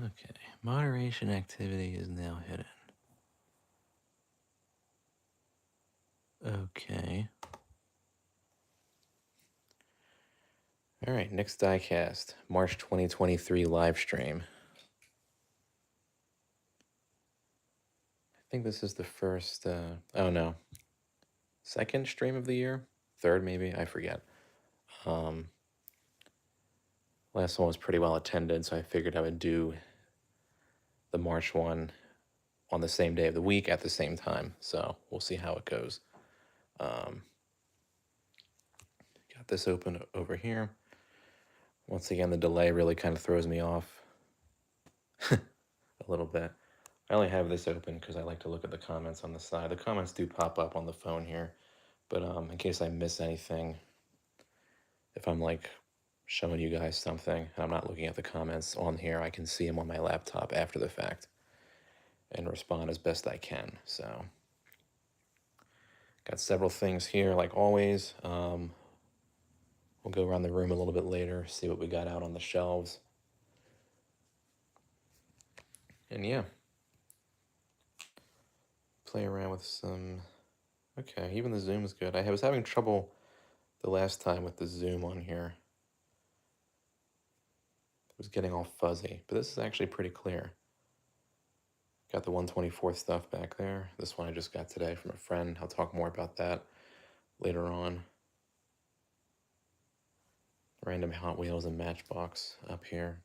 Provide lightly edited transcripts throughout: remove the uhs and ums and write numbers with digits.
Okay, moderation activity is now hidden. Okay. All right, next diecast, March 2023 live stream. I think this is the first, oh no, second stream of the year? Third, maybe? I forget. Last one was pretty well attended, so I figured I would do the March one on the same day of the week at the same time. So we'll see how it goes. Got this open over here. Once again, the delay really kind of throws me off a little bit. I only have this open because I like to look at the comments on the side. The comments do pop up on the phone here, but in case I miss anything, if I'm like showing you guys something and I'm not looking at the comments on here, I can see them on my laptop after the fact and respond as best I can. So got several things here like always. We'll go around the room a little bit later, see what we got out on the shelves. And yeah, play around with some, okay, even the zoom is good. I was having trouble the last time with the zoom on here. It was getting all fuzzy, but this is actually pretty clear. Got the 1/24 stuff back there. This one I just got today from a friend. I'll talk more about that later on. Random Hot Wheels and Matchbox up here.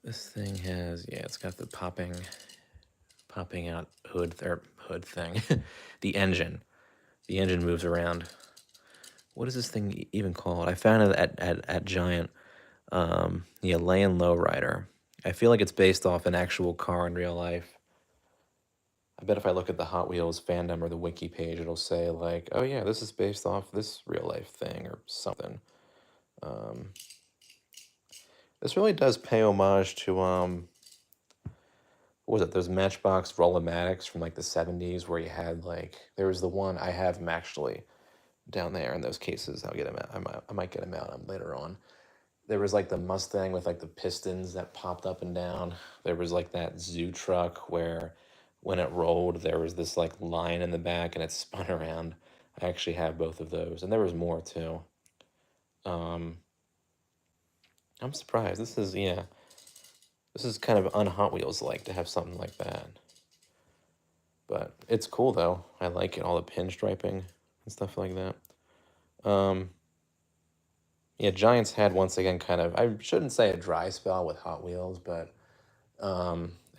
This thing has, yeah, it's got the popping out hood thing. The engine moves around. What is this thing even called? I found it at Giant. Yeah, Land Lowrider. I feel like it's based off an actual car in real life. I bet if I look at the Hot Wheels fandom or the wiki page, it'll say like, oh yeah, this is based off this real life thing or something. This really does pay homage to, what was it, those Matchbox Roll-O-Matics from like the 70s where you had like, there was the one, I have them actually down there in those cases. I'll get them out. I might get them out later on. There was like the Mustang with like the pistons that popped up and down. There was like that zoo truck where when it rolled, there was this like line in the back and it spun around. I actually have both of those, and there was more too. I'm surprised. This is, yeah, this is kind of un-Hot Wheels like to have something like that. But it's cool though. I like it, all the pinstriping and stuff like that. Yeah, Giants had once again kind of, I shouldn't say a dry spell with Hot Wheels, but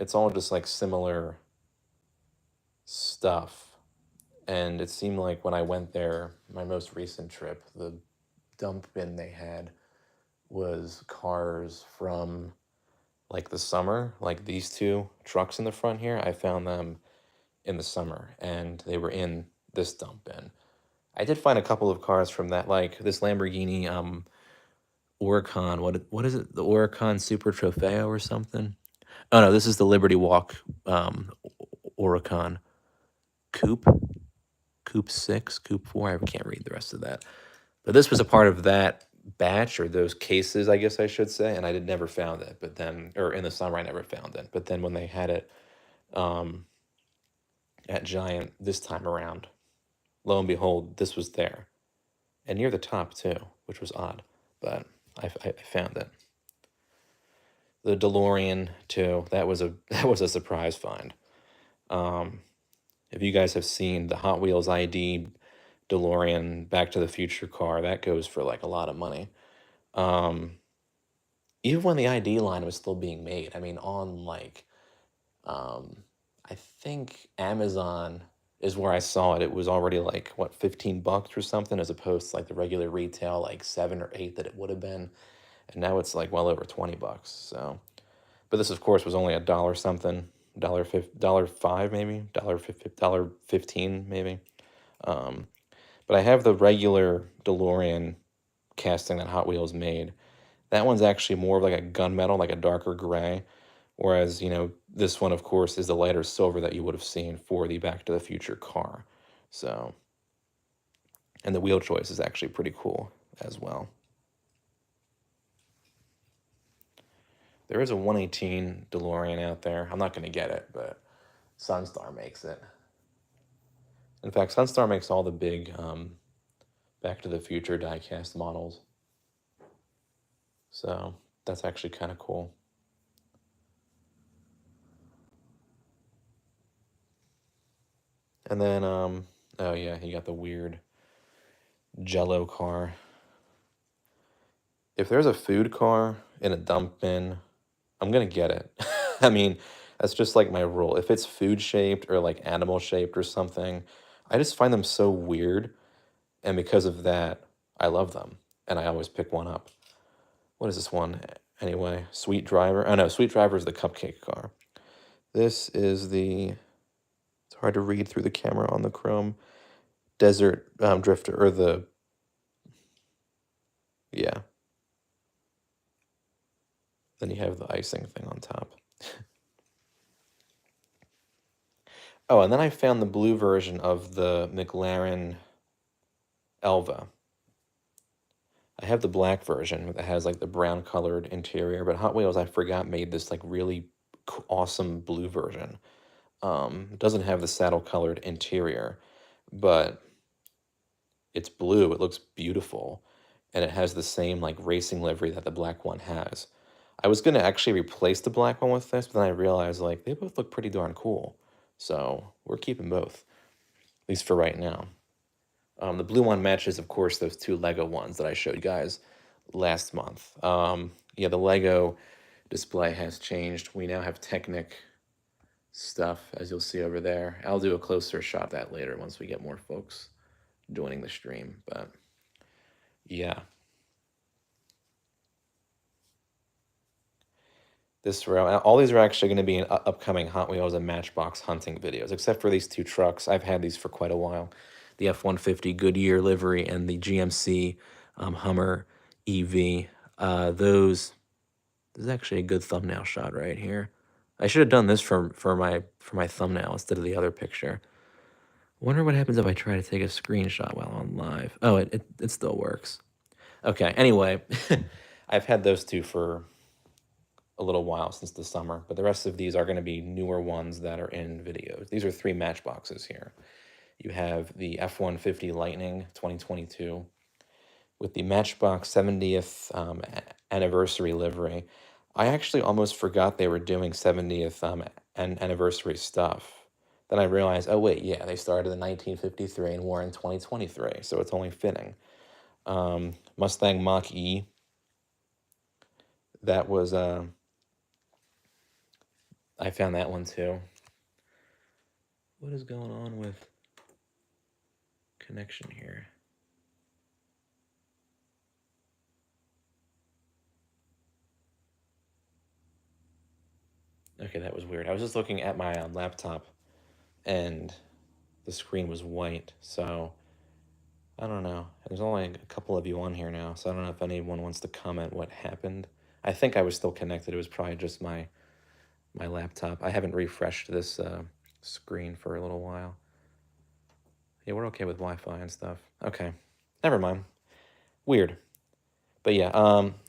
it's all just like similar stuff. And it seemed like when I went there, my most recent trip, the dump bin they had was cars from like the summer, like these two trucks in the front here. I found them in the summer and they were in this dump bin. I did find a couple of cars from that, like this Lamborghini Oricon. What is it? The Oricon Super Trofeo or something? Oh no, this is the Liberty Walk Oricon Coupe. Coupe 6, Coupe 4. I can't read the rest of that. But this was a part of that batch or those cases, I guess I should say, and I never found it. But then, or in the summer, I never found it. But then when they had it at Giant this time around, lo and behold, this was there, and near the top too, which was odd. But I found it. The DeLorean too. That was a surprise find. If you guys have seen the Hot Wheels ID DeLorean Back to the Future car, that goes for like a lot of money. Even when the ID line was still being made, I mean, on like, I think Amazon is where I saw it. It was already like what, $15 or something, as opposed to like the regular retail like 7 or 8 that it would have been, and now it's like well over $20. So, but this of course was only $1 something, $1.05 maybe, $1.15 maybe. But I have the regular DeLorean casting that Hot Wheels made. That one's actually more of like a gunmetal, like a darker gray. Whereas, this one, of course, is the lighter silver that you would have seen for the Back to the Future car. So, and the wheel choice is actually pretty cool as well. There is a 118 DeLorean out there. I'm not going to get it, but Sunstar makes it. In fact, Sunstar makes all the big Back to the Future diecast models. So that's actually kind of cool. And then, oh yeah, you got the weird Jello car. If there's a food car in a dump bin, I'm gonna get it. I mean, that's just like my rule. If it's food shaped or like animal shaped or something, I just find them so weird. And because of that, I love them. And I always pick one up. What is this one anyway? Sweet Driver. Oh no, Sweet Driver is the cupcake car. This is the, it's hard to read through the camera on the chrome, Desert Drifter, or the, yeah. Then you have the icing thing on top. Oh, and then I found the blue version of the McLaren Elva. I have the black version that has like the brown colored interior, but Hot Wheels, I forgot, made this like really awesome blue version. It doesn't have the saddle colored interior, but it's blue. It looks beautiful, and it has the same like racing livery that the black one has. I was gonna actually replace the black one with this, but then I realized like they both look pretty darn cool. So we're keeping both, at least for right now. The blue one matches, of course, those two Lego ones that I showed you guys last month. Yeah, the Lego display has changed. We now have Technic stuff, as you'll see over there. I'll do a closer shot of that later once we get more folks joining the stream. But yeah. This row, all these are actually going to be in upcoming Hot Wheels and Matchbox hunting videos, except for these two trucks. I've had these for quite a while. The F-150 Goodyear livery and the GMC Hummer EV. Those, this is actually a good thumbnail shot right here. I should have done this for my thumbnail instead of the other picture. Wonder what happens if I try to take a screenshot while on live. Oh, it still works. Okay, anyway, I've had those two for a little while, since the summer, but the rest of these are going to be newer ones that are in videos. These are 3 Matchboxes here. You have the F-150 Lightning 2022 with the Matchbox 70th anniversary livery. I actually almost forgot they were doing 70th anniversary stuff. Then I realized, oh wait, yeah, they started in 1953 and were in 2023, so it's only fitting. Mustang Mach-E, that was, I found that one too. What is going on with connection here? Okay, that was weird. I was just looking at my laptop and the screen was white, so I don't know. There's only a couple of you on here now, so I don't know if anyone wants to comment what happened. I think I was still connected. It was probably just my laptop. I haven't refreshed this screen for a little while. Yeah, we're okay with Wi-Fi and stuff. Okay, never mind. Weird. But yeah,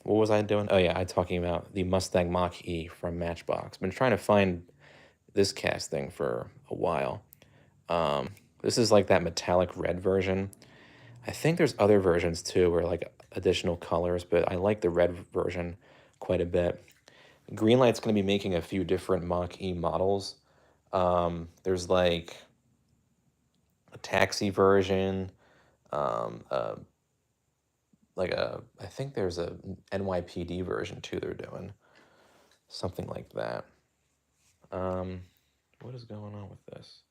what was I doing? Oh yeah, I talking about the Mustang Mach-E from Matchbox. Been trying to find this casting for a while. This is like that metallic red version. I think there's other versions too, where like additional colors, but I like the red version quite a bit. Greenlight's going to be making a few different Mach-E models. There's like a taxi version, I think there's a NYPD version too they're doing. Something like that. What is going on with this?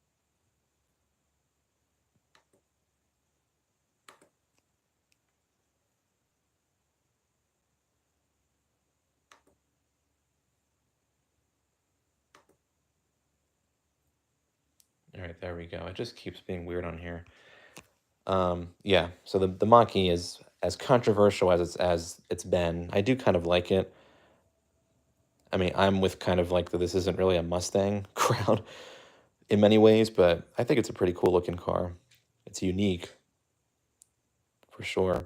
All right, there we go. It just keeps being weird on here. Yeah, so the Mach-E is as controversial as it's been. I do kind of like it. I mean, I'm with kind of like the this isn't really a Mustang crowd in many ways, but I think it's a pretty cool looking car. It's unique for sure.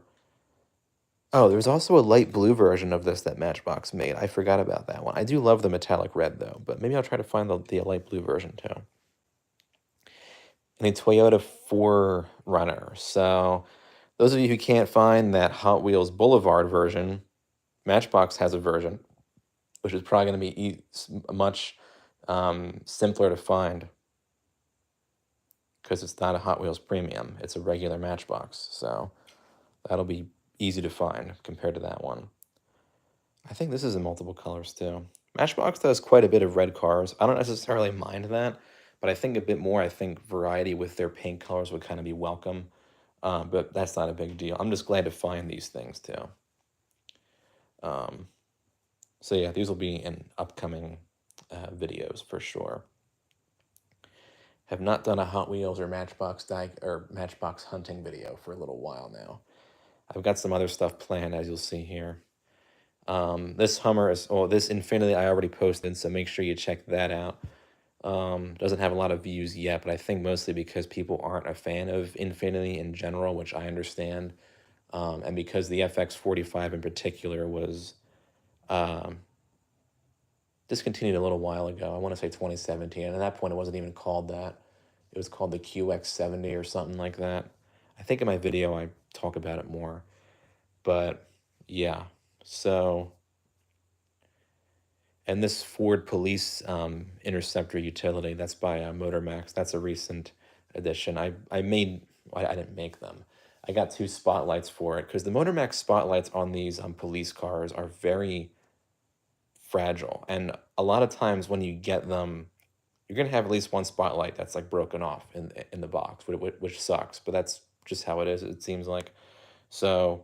Oh, there's also a light blue version of this that Matchbox made. I forgot about that one. I do love the metallic red though, but maybe I'll try to find the light blue version too. And a Toyota 4Runner. So those of you who can't find that Hot Wheels Boulevard version, Matchbox has a version, which is probably going to be much simpler to find because it's not a Hot Wheels Premium. It's a regular Matchbox. So that'll be easy to find compared to that one. I think this is in multiple colors too. Matchbox does quite a bit of red cars. I don't necessarily mind that, but I think a bit more. I think variety with their paint colors would kind of be welcome, but that's not a big deal. I'm just glad to find these things too. So yeah, these will be in upcoming videos for sure. Have not done a Hot Wheels or Matchbox hunting video for a little while now. I've got some other stuff planned, as you'll see here. This Hummer is, oh, this Infinity I already posted, so make sure you check that out. Doesn't have a lot of views yet, but I think mostly because people aren't a fan of Infinity in general, which I understand. And because the FX45 in particular was discontinued a little while ago. I want to say 2017, and at that point it wasn't even called that. It was called the QX70 or something like that. I think in my video I talk about it more. But yeah, so, and this Ford Police Interceptor utility, that's by Motormax. That's a recent addition. I didn't make them. I got 2 spotlights for it because the Motormax spotlights on these police cars are very fragile. And a lot of times when you get them, you're going to have at least one spotlight that's like broken off in the box, which sucks, but that's just how it is, it seems like. So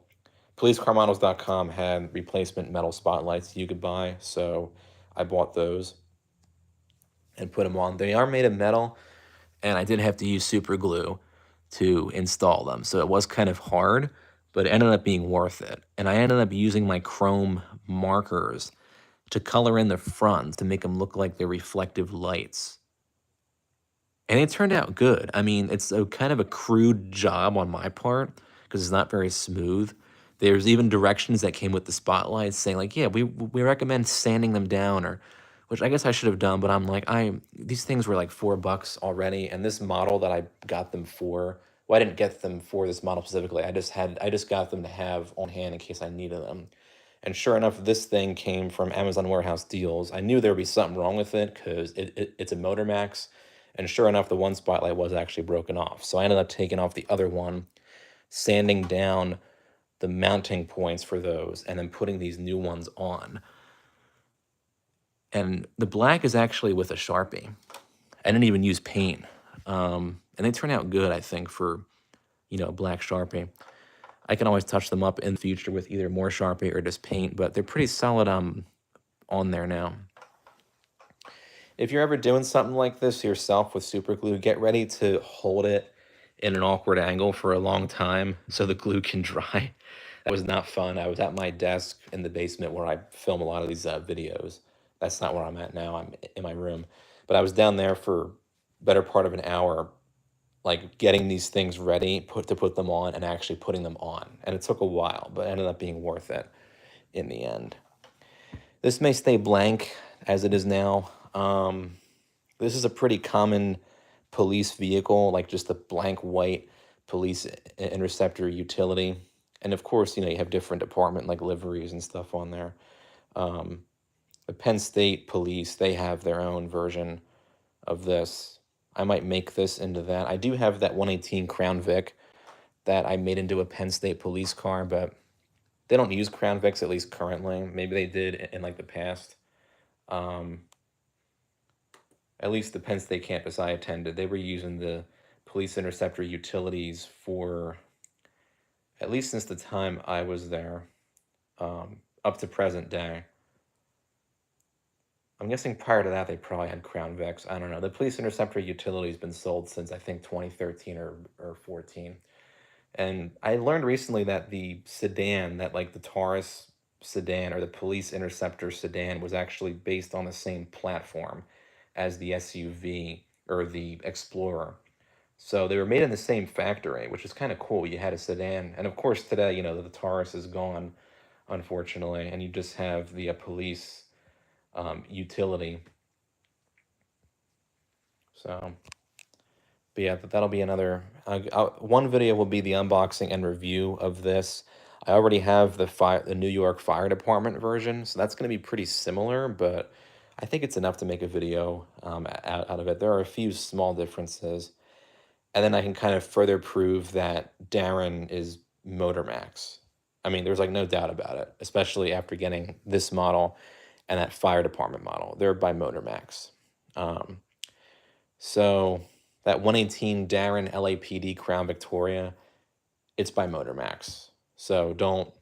policecarmodels.com had replacement metal spotlights you could buy, so I bought those and put them on. They are made of metal, and I did have to use super glue to install them, so it was kind of hard, but it ended up being worth it. And I ended up using my chrome markers to color in the fronts to make them look like they're reflective lights. And it turned out good. I mean, it's a kind of a crude job on my part because it's not very smooth. There's even directions that came with the spotlights saying like, yeah, we recommend sanding them down, or which I guess I should have done, but I'm like, these things were like $4 already, and this model that I got them for, well, I didn't get them for this model specifically. I just got them to have on hand in case I needed them. And sure enough, this thing came from Amazon Warehouse Deals. I knew there would be something wrong with it because it's a Motor Max. And sure enough, the one spotlight was actually broken off. So I ended up taking off the other one, sanding down the mounting points for those, and then putting these new ones on. And the black is actually with a Sharpie. I didn't even use paint. And they turn out good, I think, for, black Sharpie. I can always touch them up in the future with either more Sharpie or just paint, but they're pretty solid on there now. If you're ever doing something like this yourself with super glue, get ready to hold it in an awkward angle for a long time so the glue can dry. That was not fun. I was at my desk in the basement where I film a lot of these videos. That's not where I'm at now. I'm in my room. But I was down there for better part of an hour, like getting these things ready, to put them on and actually putting them on. And it took a while, but it ended up being worth it in the end. This may stay blank as it is now. This is a pretty common police vehicle, like just a blank white police interceptor utility. And of course, you have different department like liveries and stuff on there. The Penn State Police, they have their own version of this. I might make this into that. I do have that 118 Crown Vic that I made into a Penn State police car, but they don't use Crown Vics, at least currently. Maybe they did in like the past. At least the Penn State campus I attended, they were using the police interceptor utilities for, at least since the time I was there, up to present day. I'm guessing prior to that, they probably had Crown Vics. I don't know. The police interceptor utility has been sold since, I think, 2013 or 14. And I learned recently that the sedan, that like the Taurus sedan, or the Police Interceptor sedan, was actually based on the same platform as the SUV or the Explorer. So they were made in the same factory, which is kind of cool. You had a sedan, and of course today, the Taurus is gone, unfortunately, and you just have the police utility. So, but yeah, that'll be another. One video will be the unboxing and review of this. I already have the New York Fire Department version, so that's going to be pretty similar, but I think it's enough to make a video out of it. There are a few small differences, and then I can kind of further prove that Darren is Motormax. I mean, there's like no doubt about it, especially after getting this model and that fire department model. They're by Motormax. Um, so that 118 Darren LAPD Crown Victoria, it's by Motormax. So don't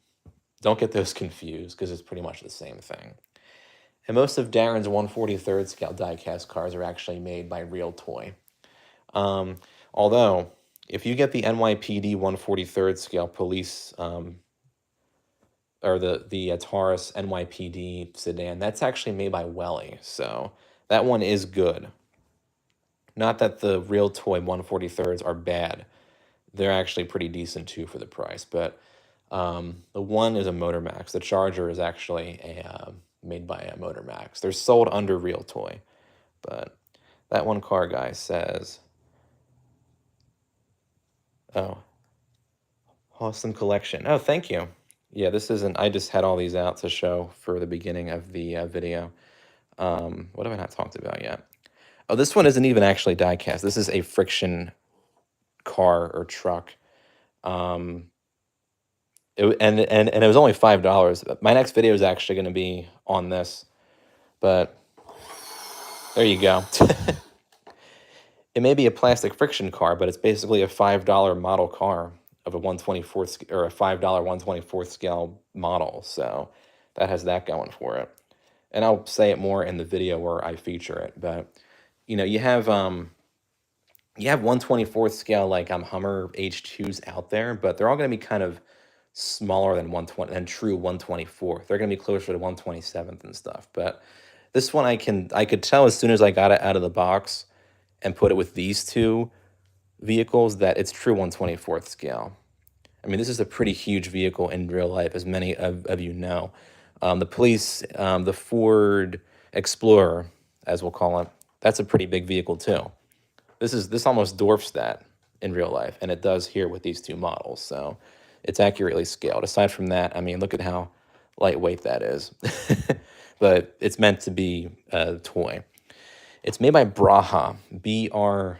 get those confused, because it's pretty much the same thing. And most of Darren's 143rd scale diecast cars are actually made by Real Toy. Although, if you get the NYPD 143rd scale police, or the Taurus NYPD sedan, that's actually made by Welly, so that one is good. Not that the Real Toy 143rds are bad. They're actually pretty decent too for the price, but the one is a Motormax. The Charger is actually made by a Motormax. They're sold under Real Toy, but that one car guy says, oh, awesome collection. Oh, thank you. Yeah, this isn't, I just had all these out to show for the beginning of the video. What have I not talked about yet? Oh, this one isn't even actually diecast. This is a friction car or truck. And it was only $5. My next video is actually going to be on this, but there you go. It may be a plastic friction car, but it's basically a $5 model car of a 124th or a $5 124th scale model. So that has that going for it. And I'll say it more in the video where I feature it. But you have 124th scale like Hummer H2s out there, but they're all going to be kind of smaller than 120 than true 124th. They're going to be closer to 127th and stuff. But this one I could tell as soon as I got it out of the box and put it with these two vehicles that it's true 124th scale. I mean, this is a pretty huge vehicle in real life, as many of you know. The Ford Explorer, as we'll call it, that's a pretty big vehicle too. This almost dwarfs that in real life, and it does here with these two models. So it's accurately scaled. Aside from that, I mean, look at how lightweight that is. But it's meant to be a toy. It's made by Braha, Braha.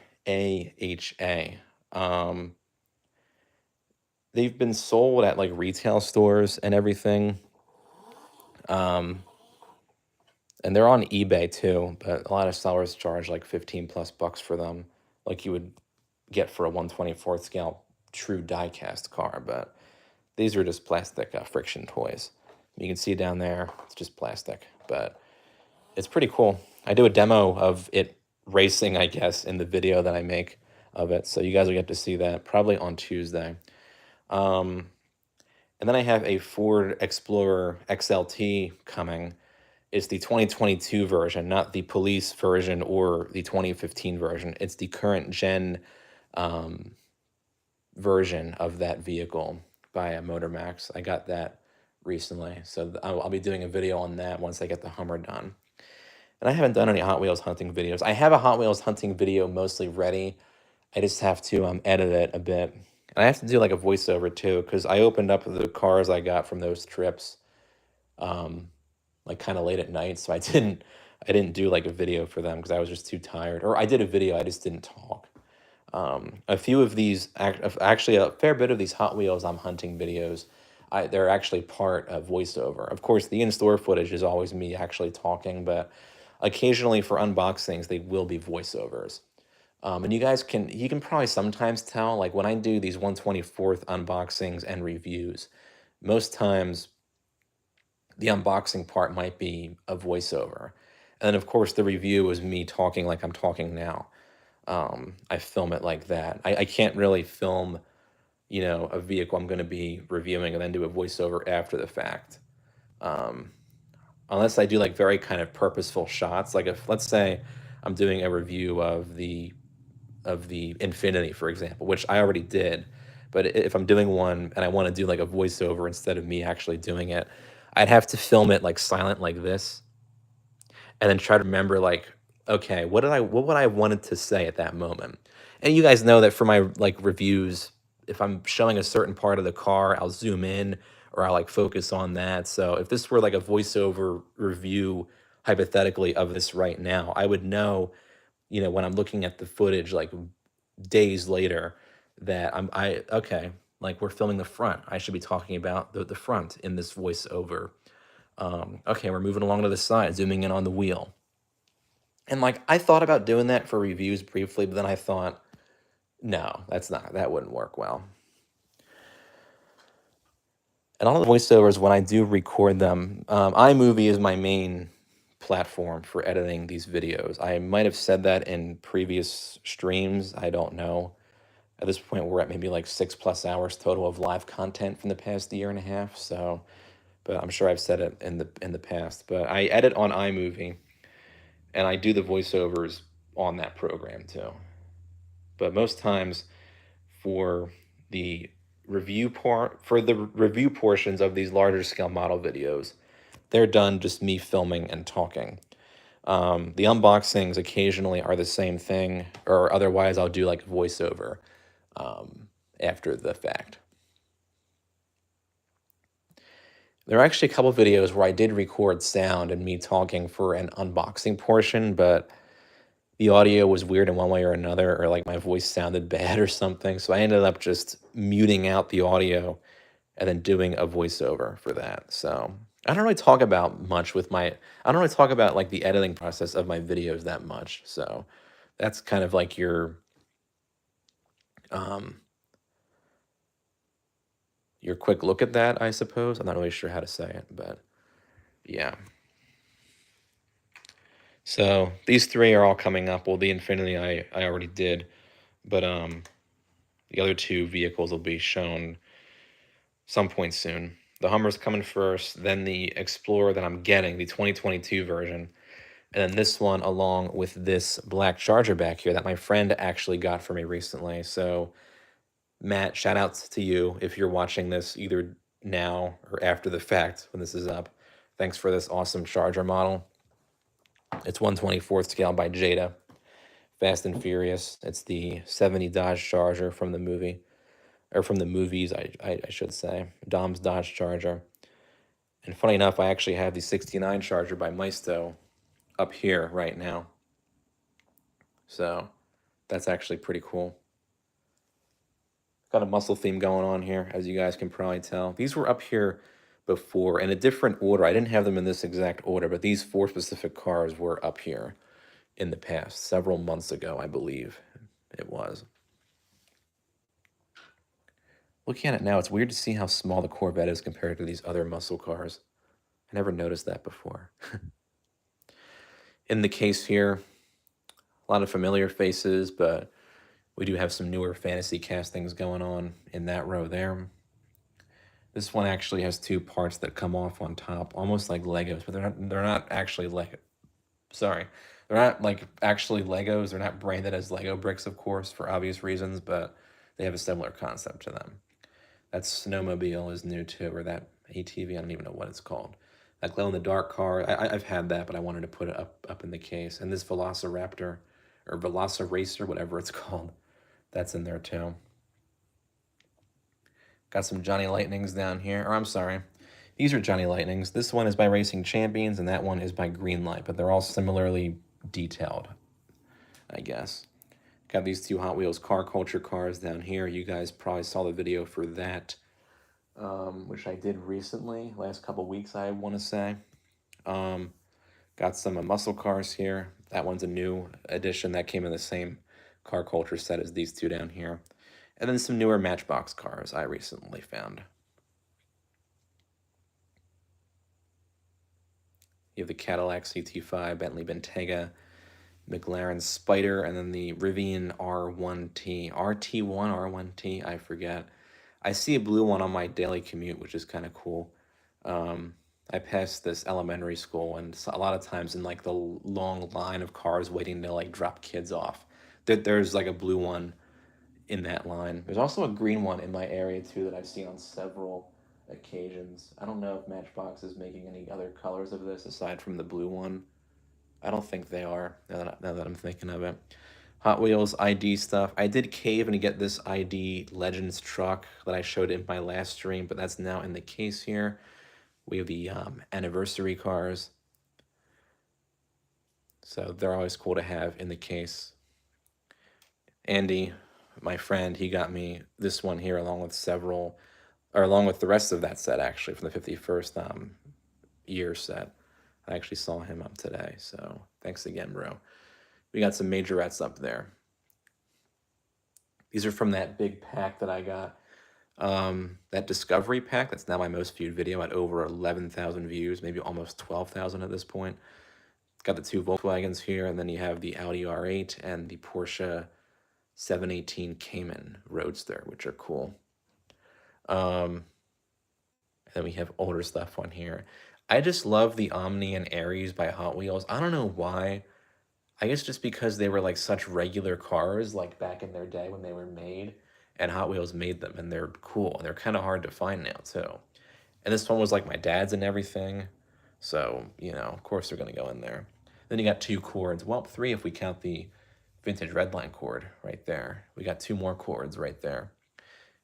They've been sold at like retail stores and everything. And they're on eBay too, but a lot of sellers charge like 15 plus bucks for them, like you would get for a 124th scale true diecast car. But these are just plastic friction toys. You can see down there, it's just plastic, but it's pretty cool. I do a demo of it racing, I guess, in the video that I make of it. So you guys will get to see that probably on Tuesday. And then I have a Ford Explorer XLT coming. It's the 2022 version, not the police version or the 2015 version. It's the current gen version of that vehicle by a Motormax. I got that recently, so I'll be doing a video on that once I get the Hummer done. And I haven't done any Hot Wheels hunting videos. I have a Hot Wheels hunting video mostly ready. I just have to edit it a bit. And I have to do like a voiceover too, because I opened up the cars I got from those trips like kind of late at night. So I didn't do like a video for them because I was just too tired. Or I did a video, I just didn't talk. A few of these, actually a fair bit of these Hot Wheels I'm hunting videos, they're actually part of voiceover. Of course, the in-store footage is always me actually talking, but occasionally for unboxings, they will be voiceovers. And you can probably sometimes tell, like when I do these 124th unboxings and reviews, most times the unboxing part might be a voiceover. And then of course the review is me talking like I'm talking now. I film it like that. I can't really film, a vehicle I'm going to be reviewing and then do a voiceover after the fact. Um, unless I do like very kind of purposeful shots. Like if let's say I'm doing a review of the Infinity, for example, which I already did. But if I'm doing one and I want to do like a voiceover instead of me actually doing it, I'd have to film it like silent like this, and then try to remember like, okay, what would I wanted to say at that moment? And you guys know that for my like reviews, if I'm showing a certain part of the car, I'll zoom in or I'll like focus on that. So if this were like a voiceover review hypothetically of this right now, I would know, when I'm looking at the footage like days later that I okay, like we're filming the front. I should be talking about the front in this voiceover. Okay, we're moving along to the side, zooming in on the wheel. And like I thought about doing that for reviews briefly, but then I thought, no, that wouldn't work well. And all the voiceovers, when I do record them, iMovie is my main platform for editing these videos. I might have said that in previous streams. I don't know. At this point, we're at maybe like 6+ hours total of live content from the past year and a half. So, but I'm sure I've said it in the past. But I edit on iMovie, and I do the voiceovers on that program too. But most times, for the review portions of these larger scale model videos, they're done just me filming and talking. The unboxings occasionally are the same thing, or otherwise I'll do like voiceover after the fact. There are actually a couple videos where I did record sound and me talking for an unboxing portion, but the audio was weird in one way or another, or like my voice sounded bad or something. So I ended up just muting out the audio and then doing a voiceover for that. So I don't really talk about much with my, I don't really talk about like the editing process of my videos that much. So that's kind of like um, your quick look at that, I suppose. I'm not really sure how to say it, but yeah. So these three are all coming up. Well, the Infinity I already did, but the other two vehicles will be shown some point soon. The Hummer's coming first, then the Explorer that I'm getting, the 2022 version, and then this one along with this black Charger back here that my friend actually got for me recently. So Matt, shout outs to you if you're watching this either now or after the fact when this is up. Thanks for this awesome Charger model. It's 1/24th scale by Jada. Fast and Furious. It's the 70 Dodge Charger from the movie, or from the movies, I should say. Dom's Dodge Charger. And funny enough, I actually have the 69 Charger by Maisto up here right now. So that's actually pretty cool. Got a muscle theme going on here, as you guys can probably tell. These were up here before in a different order. I didn't have them in this exact order, but these four specific cars were up here in the past, several months ago, I believe it was. Looking at it now, it's weird to see how small the Corvette is compared to these other muscle cars. I never noticed that before. In the case here, a lot of familiar faces, but we do have some newer fantasy castings going on in that row there. This one actually has two parts that come off on top, almost like Legos, but they're not actually Lego. Sorry. They're not like actually Legos. They're not branded as Lego bricks, of course, for obvious reasons, but they have a similar concept to them. That snowmobile is new too, or that ATV, I don't even know what it's called. That glow in the dark car, I've had that, but I wanted to put it up in the case. And this Velociraptor, or Velociracer, whatever it's called, that's in there too. Got some Johnny Lightnings down here, or I'm sorry, these are Johnny Lightnings. This one is by Racing Champions, and that one is by Greenlight, but they're all similarly detailed, I guess. Got these two Hot Wheels car culture cars down here. You guys probably saw the video for that, which I did recently, last couple weeks, I want to say. Got some muscle cars here. That one's a new addition that came in the same car culture set as these two down here. And then some newer Matchbox cars I recently found. You have the Cadillac CT5, Bentley Bentayga, McLaren Spider, and then the Rivian R1T. RT1, R1T, I forget. I see a blue one on my daily commute, which is kind of cool. I I passed this elementary school, and a lot of times in like the long line of cars waiting to like drop kids off, there's like a blue one in that line. There's also a green one in my area too that I've seen on several occasions. I don't know if Matchbox is making any other colors of this aside from the blue one. I don't think they are, now that I'm thinking of it. Hot Wheels ID stuff. I did cave and get this ID Legends truck that I showed in my last stream, but that's now in the case here. We have the anniversary cars. So they're always cool to have in the case. Andy, my friend, he got me this one here along with several, or along with the rest of that set actually from the 51st year set. I actually saw him up today, so thanks again, bro. We got some majorettes up there. These are from that big pack that I got. That Discovery pack, that's now my most viewed video at over 11,000 views, maybe almost 12,000 at this point. Got the two Volkswagens here, and then you have the Audi R8 and the Porsche 718 Cayman Roadster, which are cool. And then we have older stuff on here. I just love the Omni and Aries by Hot Wheels. I don't know why. I guess just because they were like such regular cars, like back in their day when they were made, and Hot Wheels made them, and they're cool, and they're kind of hard to find now too. And this one was like my dad's and everything, so you know, of course they're gonna go in there. Then you got two cords, well, three if we count the vintage Redline cord right there. We got two more cords right there.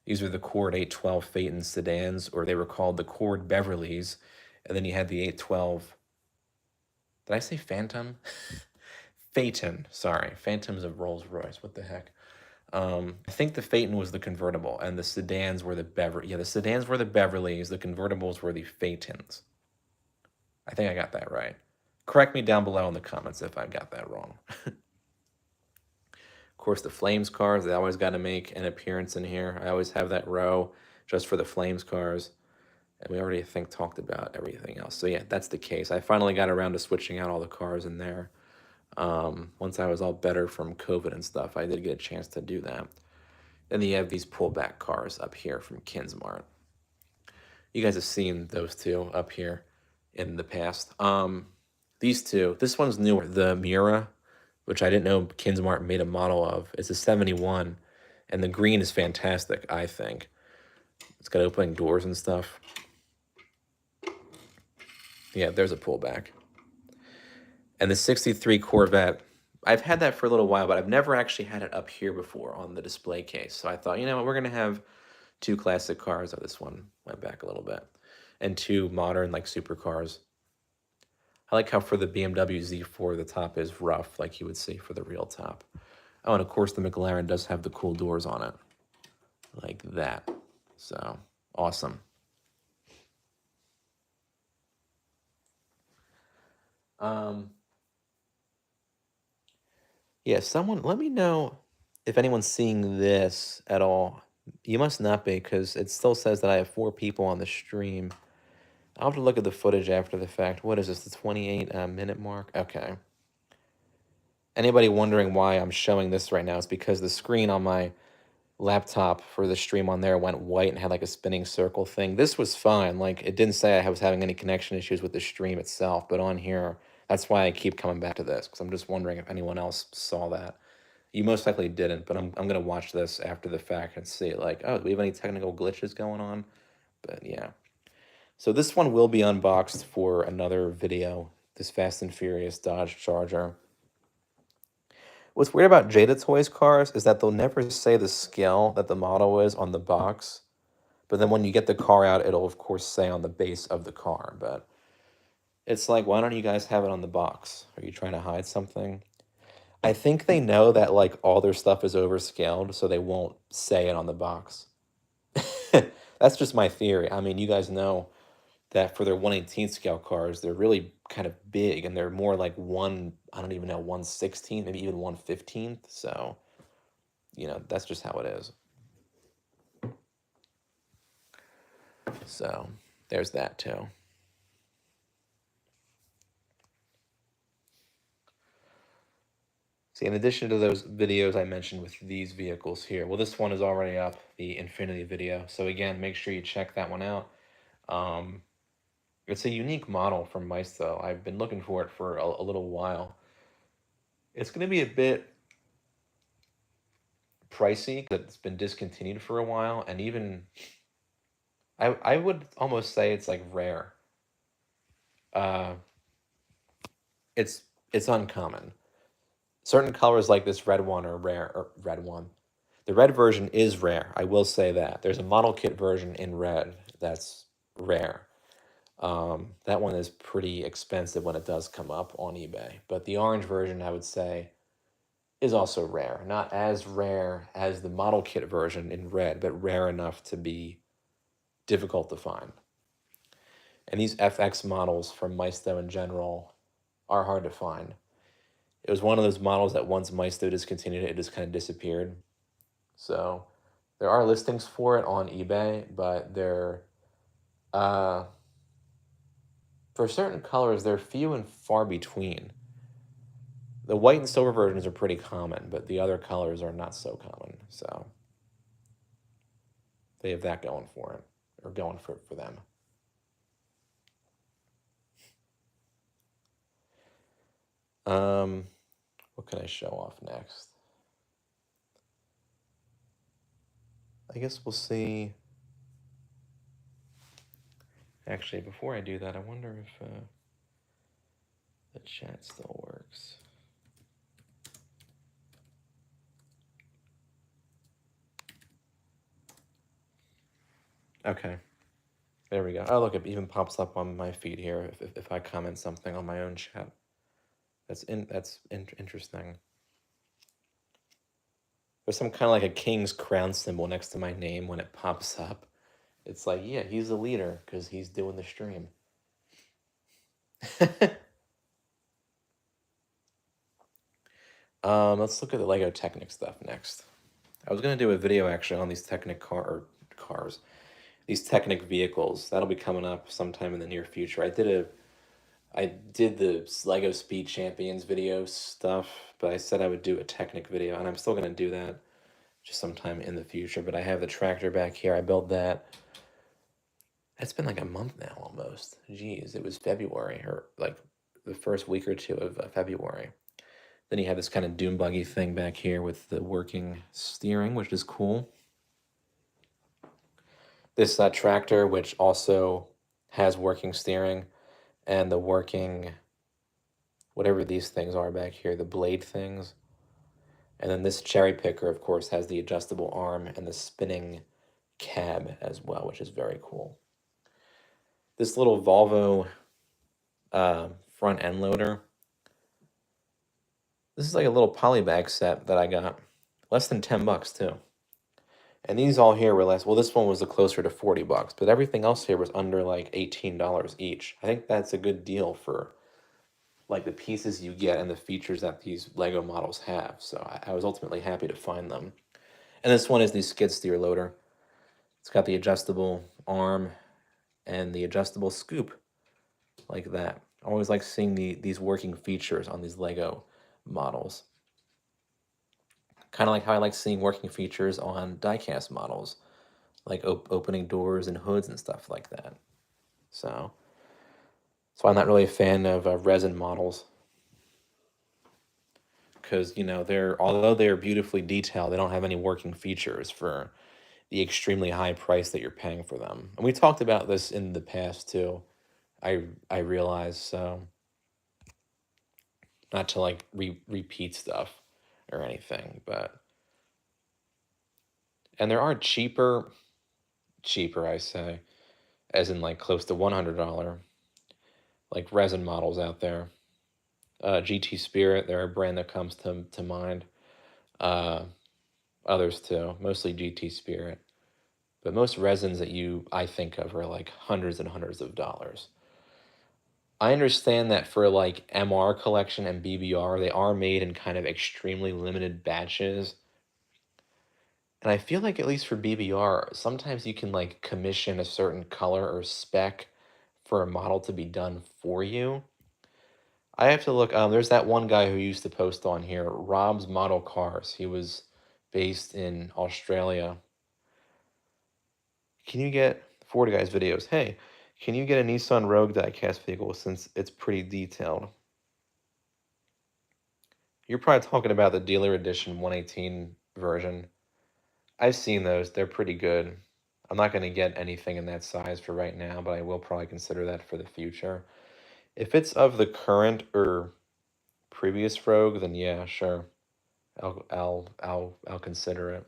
These are the Cord 812 Phaeton sedans, or they were called the Cord Beverleys, and then you had the 812. Did I say Phantom? Phaeton, sorry. Phantom's of Rolls-Royce, what the heck? I think the Phaeton was the convertible, and the sedans were the the sedans were the Beverleys, the convertibles were the Phaetons. I think I got that right. Correct me down below in the comments if I got that wrong. Of course, the Flames cars, they always got to make an appearance in here. I always have that row just for the Flames cars. And we already, I think, talked about everything else. So yeah, that's the case. I finally got around to switching out all the cars in there. Once I was all better from COVID and stuff, I did get a chance to do that. Then you have these pullback cars up here from Kinsmart. You guys have seen those two up here in the past. These two, this one's newer, the Miura, which I didn't know Kinsmart made a model of. It's a 71, and the green is fantastic, I think. It's got opening doors and stuff. Yeah, there's a pullback. And the 63 Corvette, I've had that for a little while, but I've never actually had it up here before on the display case. So I thought, you know what, we're going to have two classic cars. Oh, this one went back a little bit. And two modern, like, supercars. I like how for the BMW Z4, the top is rough, like you would see for the real top. Oh, and of course the McLaren does have the cool doors on it. Like that. So, awesome. Yeah, someone, let me know if anyone's seeing this at all. You must not be, because it still says that I have 4 people on the stream. I'll have to look at the footage after the fact. What is this, the 28-minute mark? Okay. Anybody wondering why I'm showing this right now is because the screen on my laptop for the stream on there went white and had like a spinning circle thing. This was fine. Like, it didn't say I was having any connection issues with the stream itself, but on here, that's why I keep coming back to this, because I'm just wondering if anyone else saw that. You most likely didn't, but I'm going to watch this after the fact and see, like, oh, do we have any technical glitches going on? But yeah. So this one will be unboxed for another video, this Fast and Furious Dodge Charger. What's weird about Jada Toys cars is that they'll never say the scale that the model is on the box. But then when you get the car out, it'll of course say on the base of the car. But it's like, why don't you guys have it on the box? Are you trying to hide something? I think they know that like all their stuff is overscaled, so they won't say it on the box. That's just my theory. I mean, you guys know that for their 1/18 scale cars, they're really kind of big, and they're more like I don't even know, 1/16, maybe even 1/15. So, you know, that's just how it is. So, there's that too. See, in addition to those videos I mentioned with these vehicles here, well, this one is already up, the Infinity video. So again, make sure you check that one out. It's a unique model from Maisto. I've been looking for it for a little while. It's going to be a bit pricey because it's been discontinued for a while, and even I would almost say it's like rare. Uh, it's it's uncommon. Certain colors like this red one are rare. Or red one, the red version is rare. I will say that there's a model kit version in red that's rare. That one is pretty expensive when it does come up on eBay. But the orange version, I would say, is also rare. Not as rare as the model kit version in red, but rare enough to be difficult to find. And these FX models from Maisto in general are hard to find. It was one of those models that once Maisto discontinued it, it just kind of disappeared. So there are listings for it on eBay, but they're uh, for certain colors they're few and far between. The white and silver versions are pretty common, but the other colors are not so common. So they have that going for it, or going for them. What can I show off next? I guess we'll see. Actually, before I do that, I wonder if the chat still works. Okay. There we go. Oh, look, it even pops up on my feed here if I comment something on my own chat. That's interesting. There's some kind of like a king's crown symbol next to my name when it pops up. It's like, yeah, he's the leader because he's doing the stream. Let's look at the Lego Technic stuff next. I was gonna do a video actually on these Technic cars, these Technic vehicles. That'll be coming up sometime in the near future. I did the Lego Speed Champions video stuff, but I said I would do a Technic video, and I'm still gonna do that just sometime in the future. But I have the tractor back here. I built that. It's been like a month now almost. Jeez, it was February, or like the first week or two of February. Then you have this kind of dune buggy thing back here with the working steering, which is cool. This tractor, which also has working steering, and the working, whatever these things are back here, the blade things. And then this cherry picker, of course, has the adjustable arm and the spinning cab as well, which is very cool. This little Volvo front end loader. This is like a little polybag set that I got. Less than 10 bucks too. And these all here were less. Well, this one was the closer to 40 bucks, but everything else here was under like $18 each. I think that's a good deal for like the pieces you get and the features that these Lego models have. So I was ultimately happy to find them. And this one is the skid steer loader. It's got the adjustable arm and the adjustable scoop like that. I always like seeing these working features on these Lego models. Kind of like how I like seeing working features on diecast models, like opening doors and hoods and stuff like that. So I'm not really a fan of resin models because, you know, although they're beautifully detailed, they don't have any working features for the extremely high price that you're paying for them. And we talked about this in the past too. I realize, so not to like repeat stuff or anything, but and there are cheaper I say, as in like close to $100 like resin models out there. GT Spirit, they're a brand that comes to mind. Others too, mostly GT Spirit. But most resins that I think of are like hundreds and hundreds of dollars. I understand that for like MR collection and BBR, they are made in kind of extremely limited batches. And I feel like at least for BBR, sometimes you can like commission a certain color or spec for a model to be done for you. I have to look. There's that one guy who used to post on here, Rob's Model Cars. He was based in Australia. Can you get 40 Guys videos? Hey, Can you get a Nissan Rogue diecast vehicle since it's pretty detailed? You're probably talking about the dealer edition 118 version. I've seen those. They're pretty good. I'm not going to get anything in that size for right now, but I will probably consider that for the future. If it's of the current or previous Rogue, then yeah, sure. I'll consider it.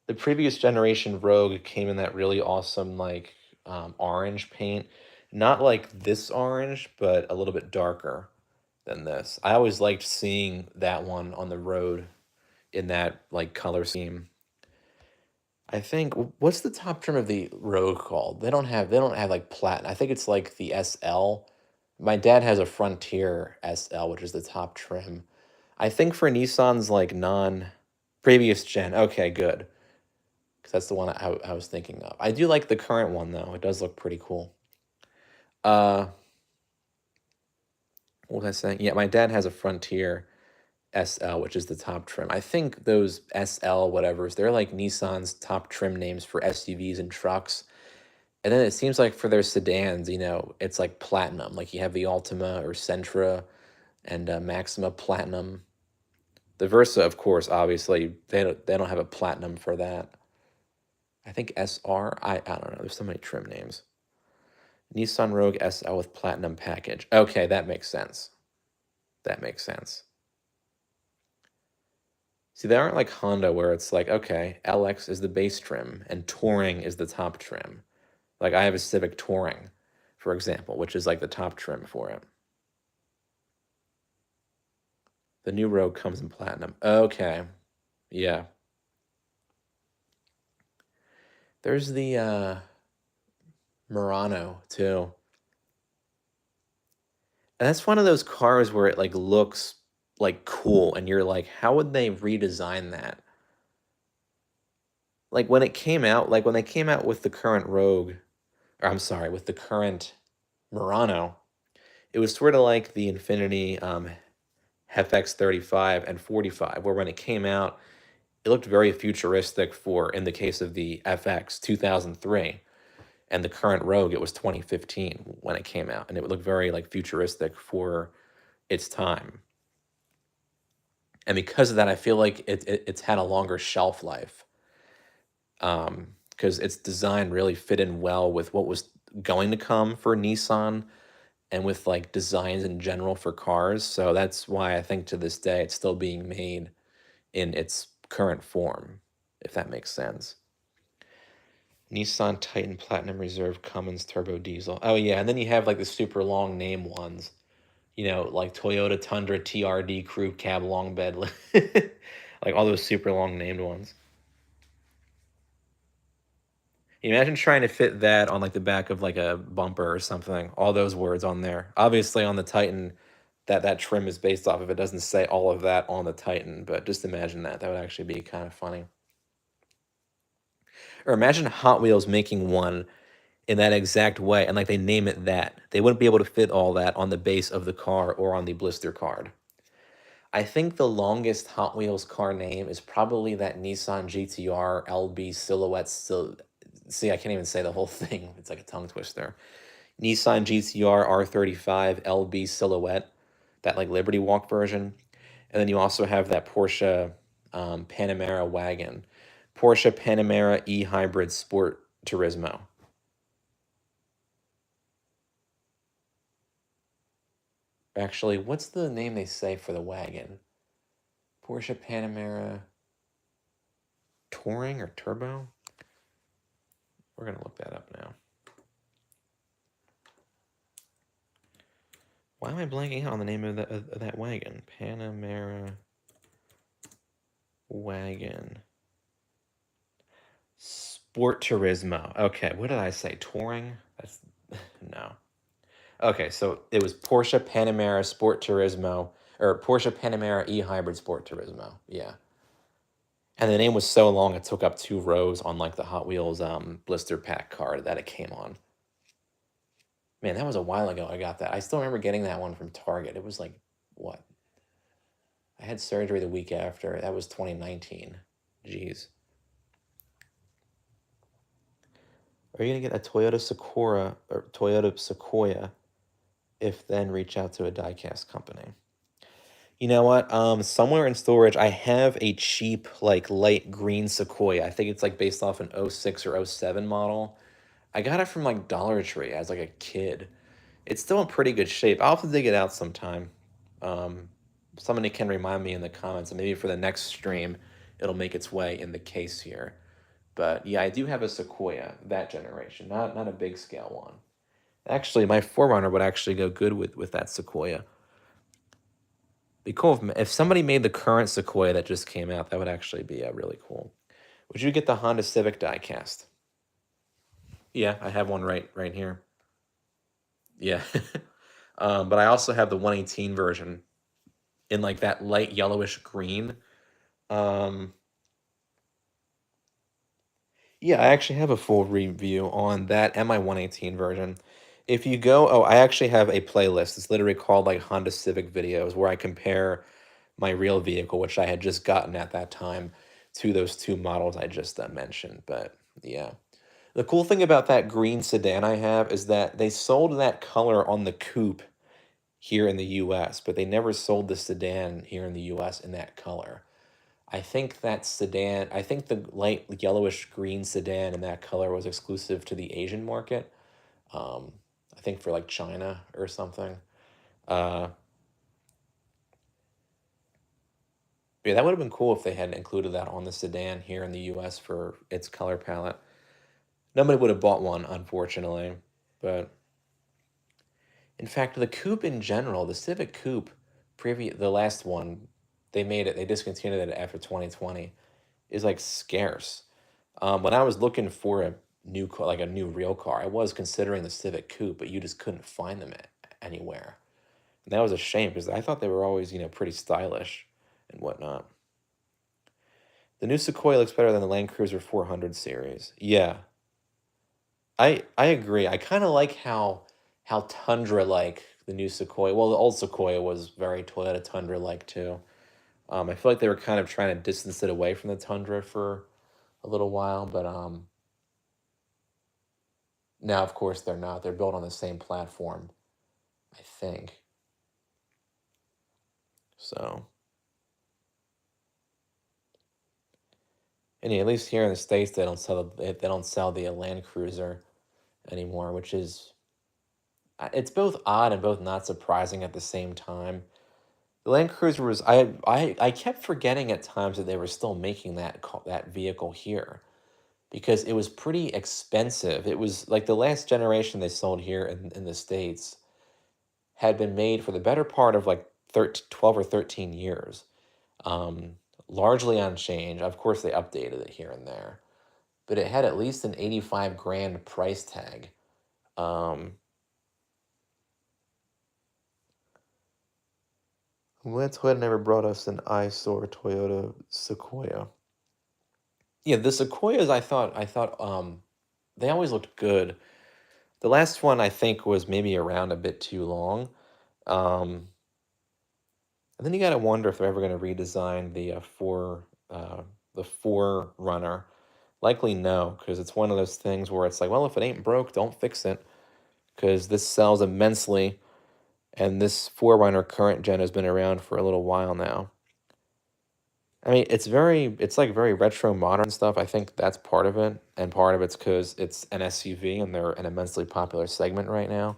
The previous generation Rogue came in that really awesome like orange paint, not like this orange, but a little bit darker than this. I always liked seeing that one on the road in that like color scheme. I think what's the top trim of the Rogue called? They don't have like platinum. I think it's like the SL. My dad has a Frontier SL, which is the top trim. I think for Nissan's like non previous gen. Okay, good. Because that's the one I was thinking of. I do like the current one though. It does look pretty cool. Uh, what was I saying? Yeah, my dad has a Frontier SL, which is the top trim. I think those SL whatevers, they're like Nissan's top trim names for SUVs and trucks. And then it seems like for their sedans, it's like platinum. Like you have the Altima or Sentra and Maxima Platinum. The Versa, of course, obviously they don't have a platinum for that. I think SR. I don't know. There's so many trim names. Nissan Rogue SL with platinum package. Okay, that makes sense. That makes sense. See, they aren't like Honda where it's like, okay, LX is the base trim and Touring is the top trim. Like I have a Civic Touring, for example, which is like the top trim for it. The new Rogue comes in platinum. Okay. Yeah. There's the Murano too. And that's one of those cars where it like looks like cool and you're like, how would they redesign that? Like when it came out, like when they came out with the current Rogue, or I'm sorry, with the current Murano, it was sort of like the Infinity FX35 and 45, where when it came out, it looked very futuristic for, in the case of the FX 2003, and the current Rogue, it was 2015 when it came out, and it would look very like futuristic for its time. And because of that, I feel like it's had a longer shelf life, because its design really fit in well with what was going to come for Nissan and with like designs in general for cars. So that's why I think to this day it's still being made in its current form, if that makes sense. Nissan Titan Platinum Reserve Cummins Turbo Diesel. Oh yeah, and then you have like the super long name ones. Like Toyota Tundra TRD Crew Cab Long Bed. Like all those super long named ones. Imagine trying to fit that on like the back of like a bumper or something. All those words on there. Obviously on the Titan, that trim is based off of. It doesn't say all of that on the Titan, but just imagine that. That would actually be kind of funny. Or imagine Hot Wheels making one in that exact way and like they name it that. They wouldn't be able to fit all that on the base of the car or on the blister card. I think the longest Hot Wheels car name is probably that Nissan GTR LB Silhouette. See, I can't even say the whole thing. It's like a tongue twister. Nissan GTR R35 LB Silhouette, that like Liberty Walk version. And then you also have that Porsche Panamera wagon. Porsche Panamera e-hybrid Sport Turismo. Actually, what's the name they say for the wagon? Porsche Panamera Touring or Turbo? We're going to look that up now. Why am I blanking out on the name of that wagon? Panamera wagon. Sport Turismo. Okay, what did I say? Touring? That's no. Okay, so it was Porsche Panamera Sport Turismo, or Porsche Panamera e-hybrid Sport Turismo. Yeah. And the name was so long it took up 2 rows on like the Hot Wheels blister pack card that it came on. Man, that was a while ago I got that. I still remember getting that one from Target. It was like, what? I had surgery the week after. That was 2019. Jeez. Are you gonna get a Toyota Sequoia or Toyota Sequoia if then reach out to a diecast company? You know what? Somewhere in storage, I have a cheap, like light green Sequoia. I think it's like based off an '06 or '07 model. I got it from like Dollar Tree as like a kid. It's still in pretty good shape. I'll have to dig it out sometime. Um, Somebody can remind me in the comments, and maybe for the next stream, it'll make its way in the case here. But yeah, I do have a Sequoia, that generation, not a big scale one. Actually, my Forerunner would actually go good with that Sequoia. Be cool if somebody made the current Sequoia that just came out. That would actually be really cool. Would you get the Honda Civic diecast? Yeah, I have one right here. Yeah, but I also have the 118 version in like that light yellowish green. Um, yeah, I actually have a full review on that and my 118 version. If you go, oh, I actually have a playlist. It's literally called like Honda Civic videos where I compare my real vehicle, which I had just gotten at that time, to those two models I just mentioned. But yeah. The cool thing about that green sedan I have is that they sold that color on the coupe here in the US, but they never sold the sedan here in the US in that color. I think that sedan, I think the light yellowish green sedan in that color was exclusive to the Asian market. Um, I think for like China or something. Uh, yeah, that would have been cool if they had included that on the sedan here in the US for its color palette. Nobody would have bought one, unfortunately. But in fact, the coupe in general, the Civic Coupe, the last one, they discontinued it after 2020, is like scarce. When I was looking for a new car, like a new real car, I was considering the Civic Coupe, but you just couldn't find them anywhere. And that was a shame because I thought they were always, pretty stylish and whatnot. The new Sequoia looks better than the Land Cruiser 400 series. Yeah, I agree. I kind of like how Tundra like the new Sequoia. Well, the old Sequoia was very Toyota Tundra like too. I feel like they were kind of trying to distance it away from the Tundra for a little while, but now of course they're not. They're built on the same platform, I think. So, and yeah, at least here in the States they don't sell the Land Cruiser anymore, which is it's both odd and both not surprising at the same time. The Land Cruiser was I kept forgetting at times that they were still making that vehicle here because it was pretty expensive. It was like the last generation they sold here in the States had been made for the better part of like 12 or 13 years. Um, Largely unchanged. Of course, they updated it here and there, but it had at least an 85 grand price tag. Um, I'm glad Toyota never brought us an eyesore Toyota Sequoia. Yeah, the Sequoias I thought they always looked good. The last one I think was maybe around a bit too long. Um, and then you gotta wonder if they're ever gonna redesign the Forerunner. Likely no, because it's one of those things where it's like, well, if it ain't broke, don't fix it. Because this sells immensely, and this Forerunner current gen has been around for a little while now. I mean, it's like very retro modern stuff. I think that's part of it, and part of it's because it's an SUV and they're an immensely popular segment right now,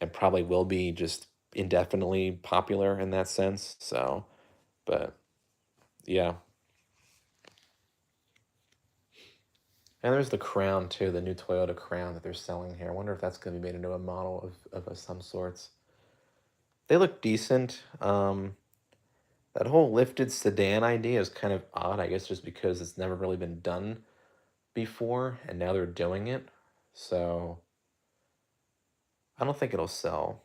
and probably will be just indefinitely popular in that sense. So, but yeah, and there's the Crown too, the new Toyota Crown that they're selling here. I wonder if that's going to be made into a model of some sorts. They look decent. That whole lifted sedan idea is kind of odd, I guess, just because it's never really been done before, and now they're doing it. So I don't think it'll sell.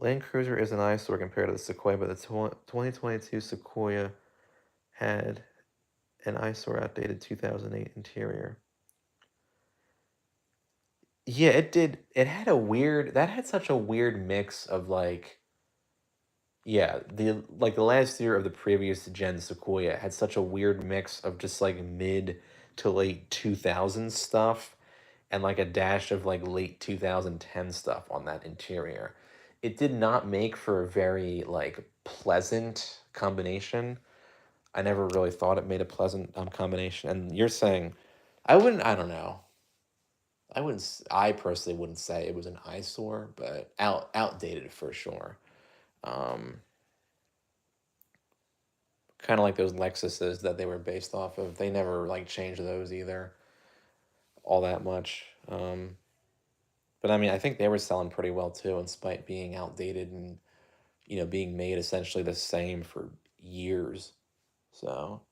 Land Cruiser is an eyesore compared to the Sequoia, but the 2022 Sequoia had an eyesore outdated 2008 interior. Yeah, it did. It had that had such a weird mix of like, yeah, the last year of the previous gen Sequoia had such a weird mix of just like mid to late 2000s stuff and like a dash of like late 2010 stuff on that interior. It did not make for a very like pleasant combination. I never really thought it made a pleasant combination. And you're saying, I don't know. I personally wouldn't say it was an eyesore, but outdated for sure. Um, kind of like those Lexuses that they were based off of. They never like changed those either all that much. But I mean, I think they were selling pretty well too, in spite being outdated and being made essentially the same for years. So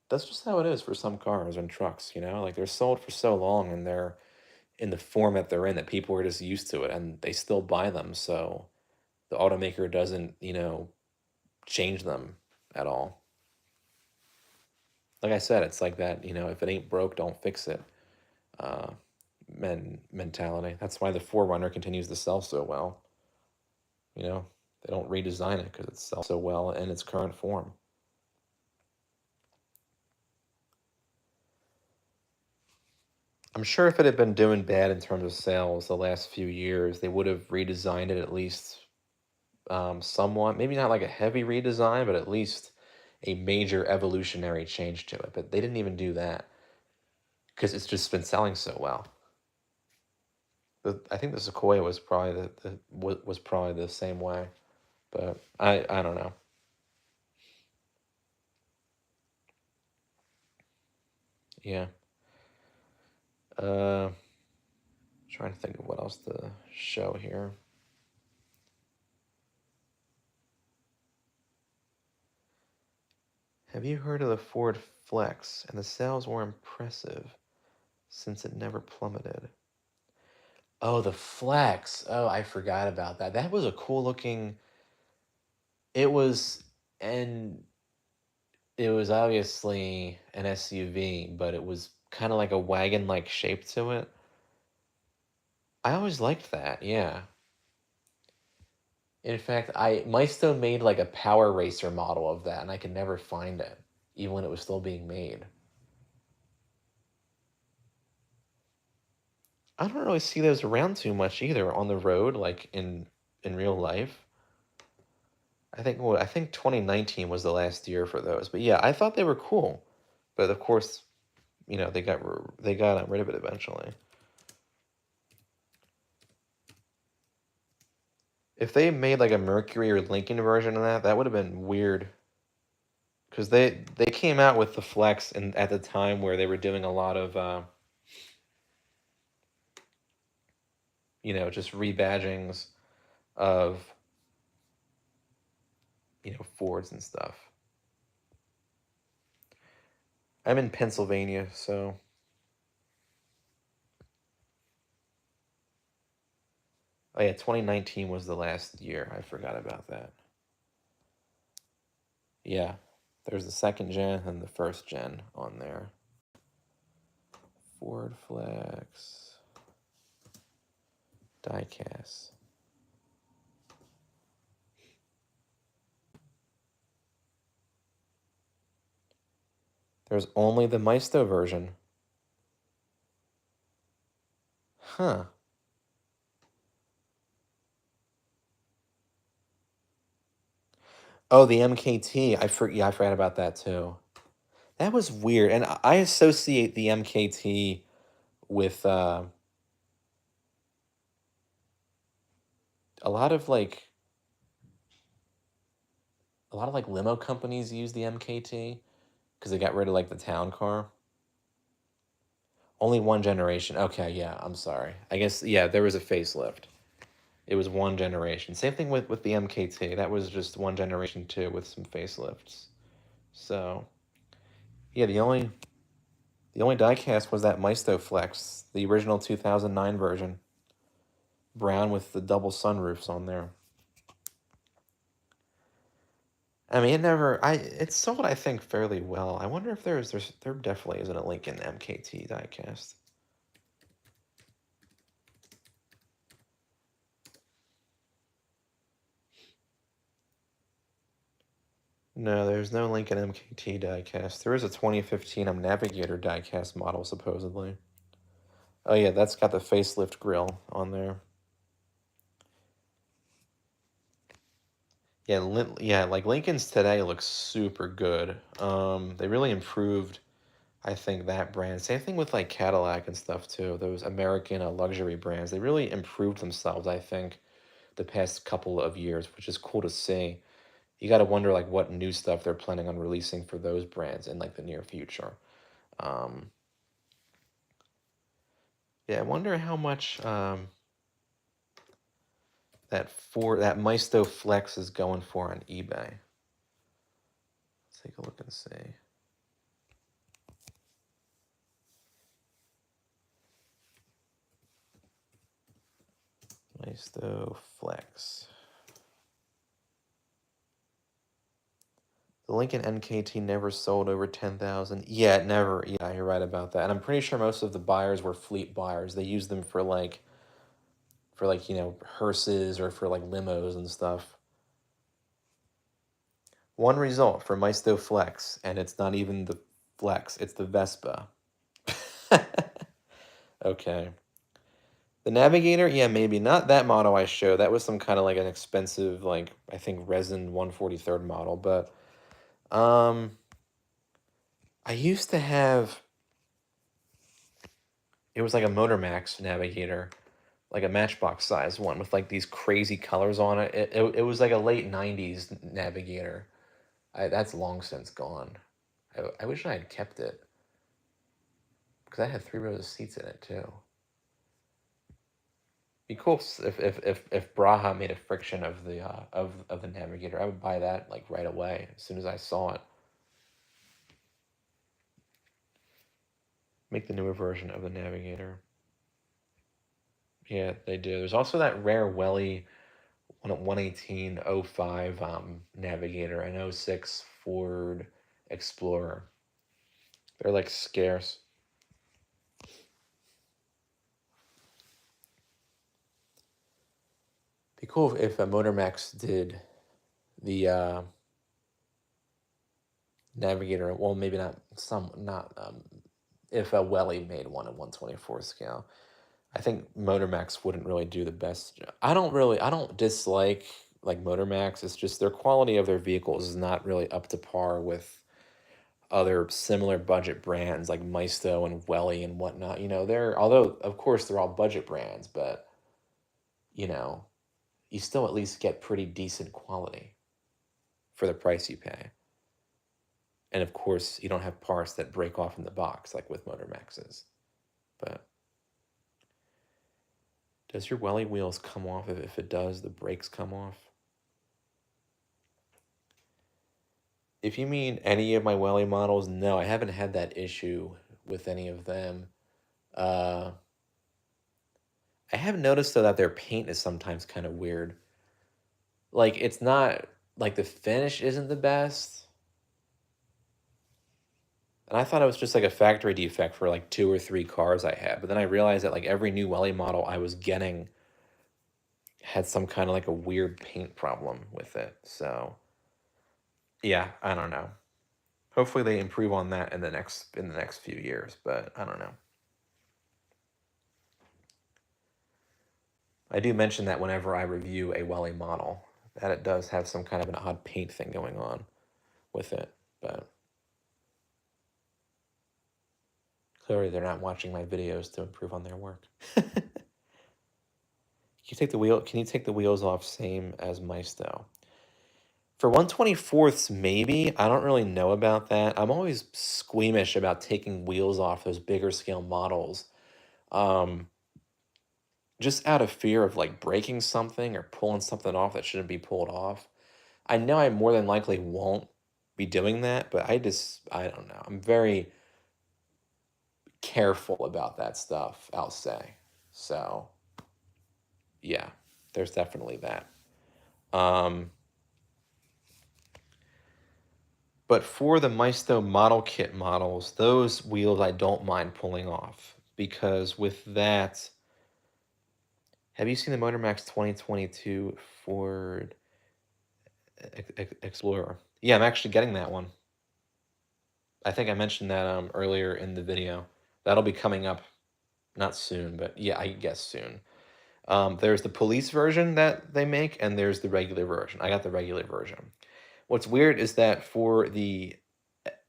that's just how it is for some cars and trucks. Like they're sold for so long and they're in the format they're in that people are just used to it and they still buy them. So the automaker doesn't, change them at all. Like I said, it's like that, if it ain't broke, don't fix it. Uh, mentality. That's why the Forerunner continues to sell so well. They don't redesign it because it sells so well in its current form. I'm sure if it had been doing bad in terms of sales the last few years, they would have redesigned it at least somewhat. Maybe not like a heavy redesign, but at least a major evolutionary change to it. But they didn't even do that because it's just been selling so well. I think the Sequoia was probably was probably the same way, but I don't know. Yeah. Trying to think of what else to show here. Have you heard of the Ford Flex? And the sales were impressive since it never plummeted. Oh, the Flex. Oh, I forgot about that. That was a cool looking. It was, and it was obviously an SUV, but it was kind of like a wagon-like shape to it. I always liked that. Yeah. In fact, Maisto made like a Power Racer model of that, and I could never find it, even when it was still being made. I don't really see those around too much either on the road, like in real life. I think 2019 was the last year for those. But yeah, I thought they were cool. But of course, they got rid of it eventually. If they made like a Mercury or Lincoln version of that, that would have been weird. Because they came out with the Flex and at the time where they were doing a lot of just rebadgings of Fords and stuff. I'm in Pennsylvania, so oh yeah, 2019 was the last year. I forgot about that. Yeah, there's the second gen and the first gen on there. Ford Flex, Diecast. There's only the Maisto version. Huh. Oh, the MKT. Yeah, I forgot about that too. That was weird, and I associate the MKT with a lot of like limo companies use the MKT because they got rid of like the town car. Only one generation. Okay, yeah, I'm sorry. I guess yeah, there was a facelift. It was one generation. Same thing with the MKT. That was just one generation too with some facelifts. So yeah, the only diecast was that Maisto Flex, the original 2009 version. Brown with the double sunroofs on there. I mean, it sold, I think, fairly well. I wonder if there definitely isn't a Lincoln MKT diecast. No, there's no Lincoln MKT diecast. There is a 2015 Navigator diecast model, supposedly. Oh yeah, that's got the facelift grille on there. Yeah, yeah, like Lincoln's today looks super good. They really improved, I think, that brand. Same thing with like Cadillac and stuff too. Those American luxury brands, they really improved themselves, I think, the past couple of years, which is cool to see. You got to wonder like what new stuff they're planning on releasing for those brands in like the near future. Um, yeah, I wonder how much that Maisto Flex is going for on eBay. Let's take a look and see. Maisto Flex. The Lincoln NKT never sold over 10,000. Yeah, it never. Yeah, you're right about that. And I'm pretty sure most of the buyers were fleet buyers. They used them for like, you know, hearses or for like limos and stuff. One result for Maisto Flex, and it's not even the Flex, it's the Vespa. Okay. The Navigator, yeah, maybe not that model I showed. That was some kind of like an expensive, like I think resin 143rd model. But I used to have. It was like a Motor Max Navigator, like a Matchbox size one with like these crazy colors on it. It was like a late '90s Navigator. That's long since gone. I wish I had kept it because I had 3 rows of seats in it too. Be cool if Braha made a friction of the of the Navigator. I would buy that like right away as soon as I saw it. Make the newer version of the Navigator. Yeah, they do. There's also that rare Welly 11805 Navigator and '06 Ford Explorer. They're like scarce. Be cool if a Motor Max did the Navigator. Well, maybe not some not if a Welly made one at 124 scale. I think Motor Max wouldn't really do the best. I don't dislike like Motor Max. It's just their quality of their vehicles is not really up to par with other similar budget brands like Maisto and Welly and whatnot. You know, although of course they're all budget brands, but you know, you still at least get pretty decent quality for the price you pay. And of course, you don't have parts that break off in the box like with Motor Maxes. But does your Welly wheels come off? If it does, the brakes come off? If you mean any of my Welly models, no, I haven't had that issue with any of them. I have noticed though that their paint is sometimes kind of weird. Like it's not like the finish isn't the best. And I thought it was just like a factory defect for like 2 or 3 cars I had. But then I realized that like every new Welly model I was getting had some kind of like a weird paint problem with it. So yeah, I don't know. Hopefully they improve on that in the next few years, but I don't know. I do mention that whenever I review a Welly model, that it does have some kind of an odd paint thing going on with it, but clearly they're not watching my videos to improve on their work. Can you take the wheels off same as Maisto? For 124ths, maybe. I don't really know about that. I'm always squeamish about taking wheels off those bigger scale models. Um, just out of fear of like breaking something or pulling something off that shouldn't be pulled off. I know I more than likely won't be doing that, but I don't know. I'm very careful about that stuff, I'll say. So, yeah, there's definitely that. Um, but for the Maisto model kit models, those wheels I don't mind pulling off because with that, have you seen the Motor Max 2022 Ford Explorer? Yeah, I'm actually getting that one. I think I mentioned that earlier in the video. That'll be coming up not soon, but yeah, I guess soon. There's the police version that they make, and there's the regular version. I got the regular version. What's weird is that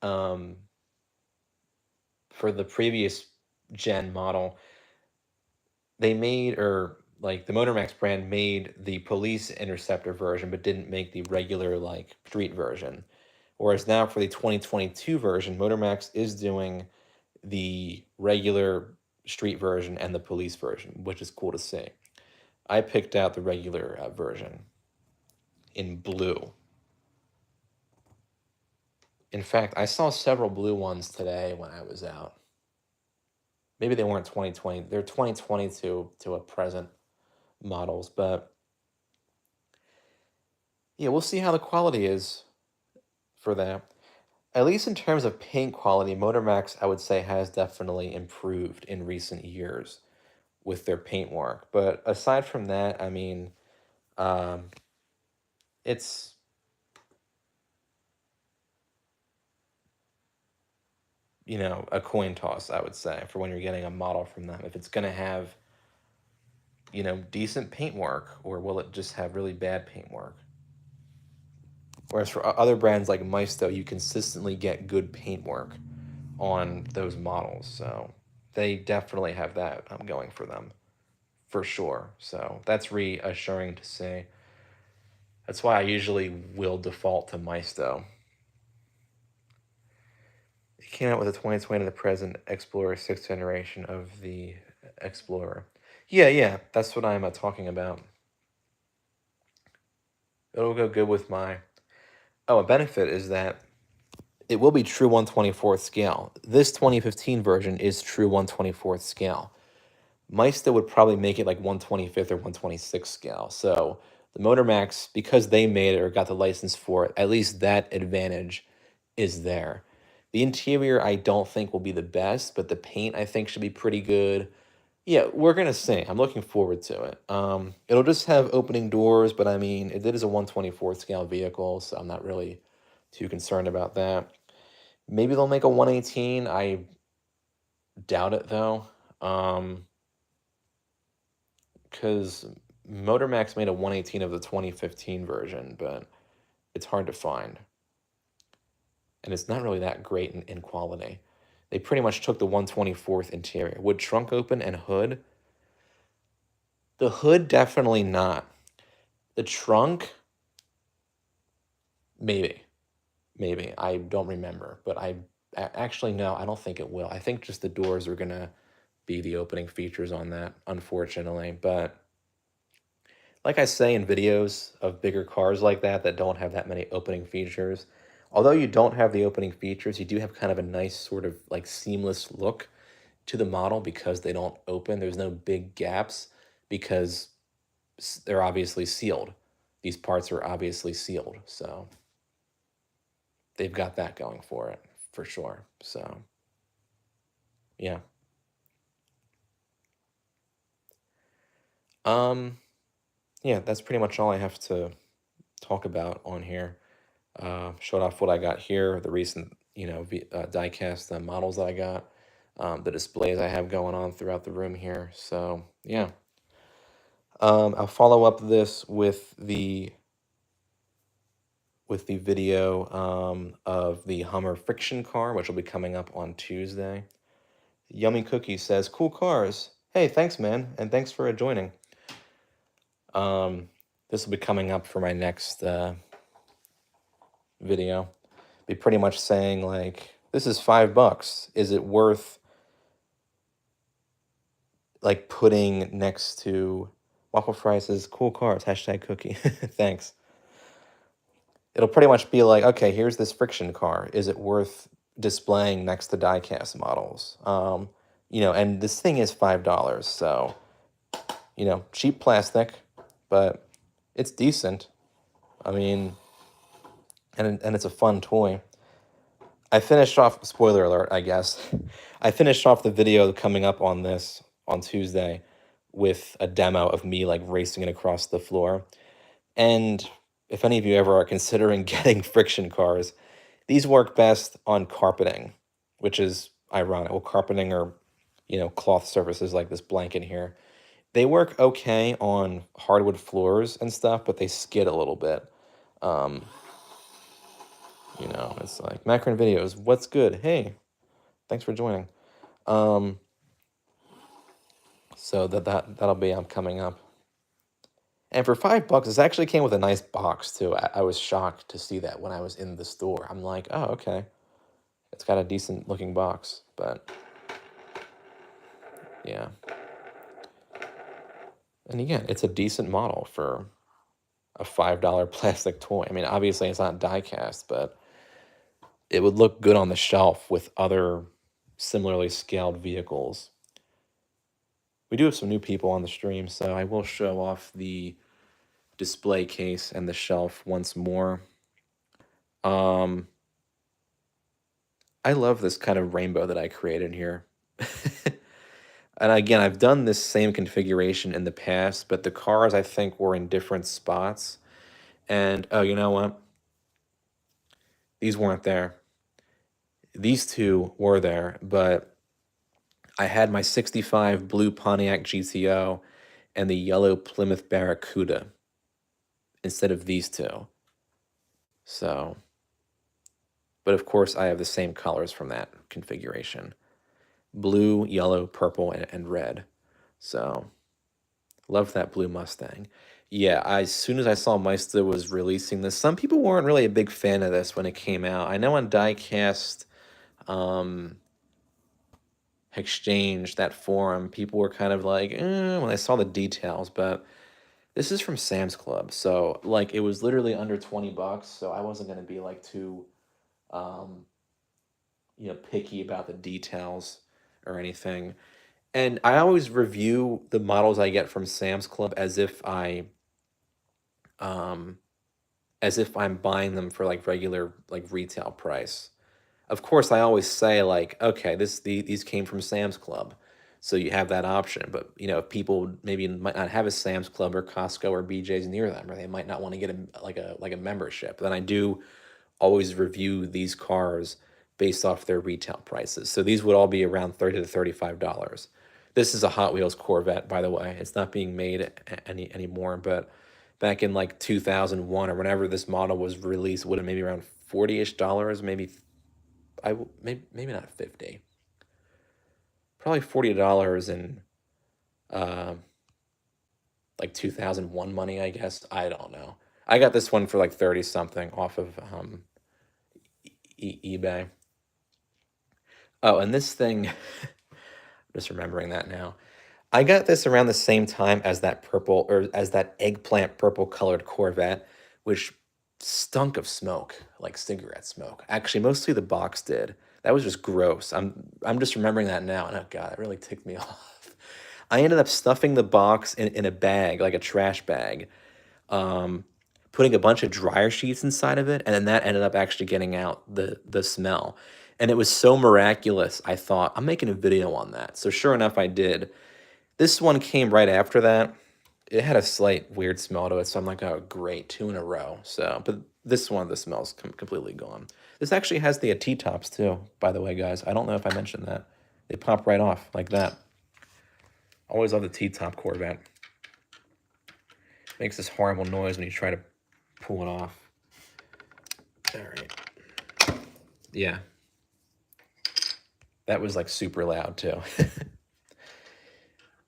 um, for the previous gen model, they made, or like the Motormax brand made the police interceptor version, but didn't make the regular like street version. Whereas now for the 2022 version, Motormax is doing the regular street version and the police version, which is cool to see. I picked out the regular version in blue. In fact, I saw several blue ones today when I was out. Maybe they weren't 2020, they're 2022 to a present models, but yeah, we'll see how the quality is for that. At least in terms of paint quality, Motormax, I would say, has definitely improved in recent years with their paint work. But aside from that, I mean, um, it's, you know, a coin toss, I would say, for when you're getting a model from them. If it's going to have, you know, decent paint work, or will it just have really bad paint work? Whereas for other brands like Maisto, you consistently get good paint work on those models. So they definitely have that going for them, for sure. So that's reassuring to see. That's why I usually will default to Maisto. It came out with a 2020 to the present Explorer 6th generation of the Explorer. Yeah, that's what I'm talking about. It'll go good with my... Oh, a benefit is that it will be true 1/24th scale. This 2015 version is true 1/24th scale. Maisto would probably make it like 1/25th or 1/26th scale. So the Motormax, because they made it or got the license for it, at least that advantage is there. The interior I don't think will be the best, but the paint I think should be pretty good. Yeah, we're gonna see. I'm looking forward to it. It'll just have opening doors, but I mean, it is a 1/24th scale vehicle, so I'm not really too concerned about that. Maybe they'll make a 118. I doubt it though. Because Motormax made a 118 of the 2015 version, but it's hard to find. And it's not really that great in quality. They pretty much took the 1/24th interior. Would trunk open and hood? The hood, definitely not. The trunk, maybe. Maybe. I don't remember, but actually, no, I don't think it will. I think just the doors are going to be the opening features on that, unfortunately. But like I say in videos of bigger cars like that don't have that many opening features, although you don't have the opening features, you do have kind of a nice sort of like seamless look to the model because they don't open. There's no big gaps because they're obviously sealed. These parts are obviously sealed, so they've got that going for it for sure. So yeah. Um yeah, that's pretty much all I have to talk about on here. Showed off what I got here, the recent, you know, diecast models that I got, the displays I have going on throughout the room here. So yeah, I'll follow up this with the video of the Hummer friction car, which will be coming up on Tuesday. Yummy Cookie says, "Cool cars." Hey, thanks, man, and thanks for joining. This will be coming up for my next video. Be pretty much saying like, this is $5. Is it worth like putting next to Waffle Fry says cool cars, #cookie. Thanks. It'll pretty much be like, okay, here's this friction car. Is it worth displaying next to diecast models? You know, and this thing is $5, so you know, cheap plastic, but it's decent. I mean, and it's a fun toy. I finished off, spoiler alert, I guess. I finished off the video coming up on this on Tuesday with a demo of me like racing it across the floor. And if any of you ever are considering getting friction cars, these work best on carpeting, which is ironic. Well, carpeting or, cloth surfaces like this blanket here. They work okay on hardwood floors and stuff, but they skid a little bit. Um, it's like Macron videos. What's good? Hey, thanks for joining. So that'll be coming up. And for $5, this actually came with a nice box too. I was shocked to see that when I was in the store. I'm like, oh, okay. It's got a decent looking box, but yeah. And again, it's a decent model for a $5 plastic toy. I mean, obviously it's not die-cast, but it would look good on the shelf with other similarly scaled vehicles. We do have some new people on the stream, so I will show off the display case and the shelf once more. I love this kind of rainbow that I created here. And again, I've done this same configuration in the past, but the cars I think were in different spots. And oh, you know what? These weren't there. These two were there, but I had my 65 blue Pontiac GTO and the yellow Plymouth Barracuda instead of these two. So, but of course I have the same colors from that configuration. Blue, yellow, purple, and red. So, love that blue Mustang. Yeah, as soon as I saw Meister was releasing this, some people weren't really a big fan of this when it came out. I know on Diecast Exchange, that forum, people were kind of like, when they saw the details, but this is from Sam's Club, so like it was literally under $20, so I wasn't gonna be like too picky about the details or anything. And I always review the models I get from Sam's Club as if I'm buying them for like regular like retail price. Of course, I always say like, okay, these came from Sam's Club, so you have that option. But if people maybe might not have a Sam's Club or Costco or BJ's near them, or they might not want to get a membership, then I do always review these cars based off their retail prices. So these would all be around $30 to $35. This is a Hot Wheels Corvette, by the way. It's not being made anymore, but back in like 2001 or whenever this model was released, it would have maybe around $40-ish, maybe maybe not 50. Probably $40 in like 2001 money, I guess. I don't know. I got this one for like 30 something off of eBay. Oh, and this thing, just remembering that now. I got this around the same time as that purple, or as that eggplant purple colored Corvette, which stunk of smoke, like cigarette smoke. Actually, mostly the box did. That was just gross. I'm just remembering that now, and oh god, it really ticked me off. I ended up stuffing the box in a bag, like a trash bag, putting a bunch of dryer sheets inside of it, and then that ended up actually getting out the smell. And it was so miraculous, I thought, I'm making a video on that. So sure enough, I did. This one came right after that. It had a slight weird smell to it, so I'm like, oh, great, 2 in a row. So, but this one, the smell's completely gone. This actually has the T-tops too, by the way, guys. I don't know if I mentioned that. They pop right off like that. Always love the T-top Corvette. Makes this horrible noise when you try to pull it off. All right. Yeah. That was like super loud too.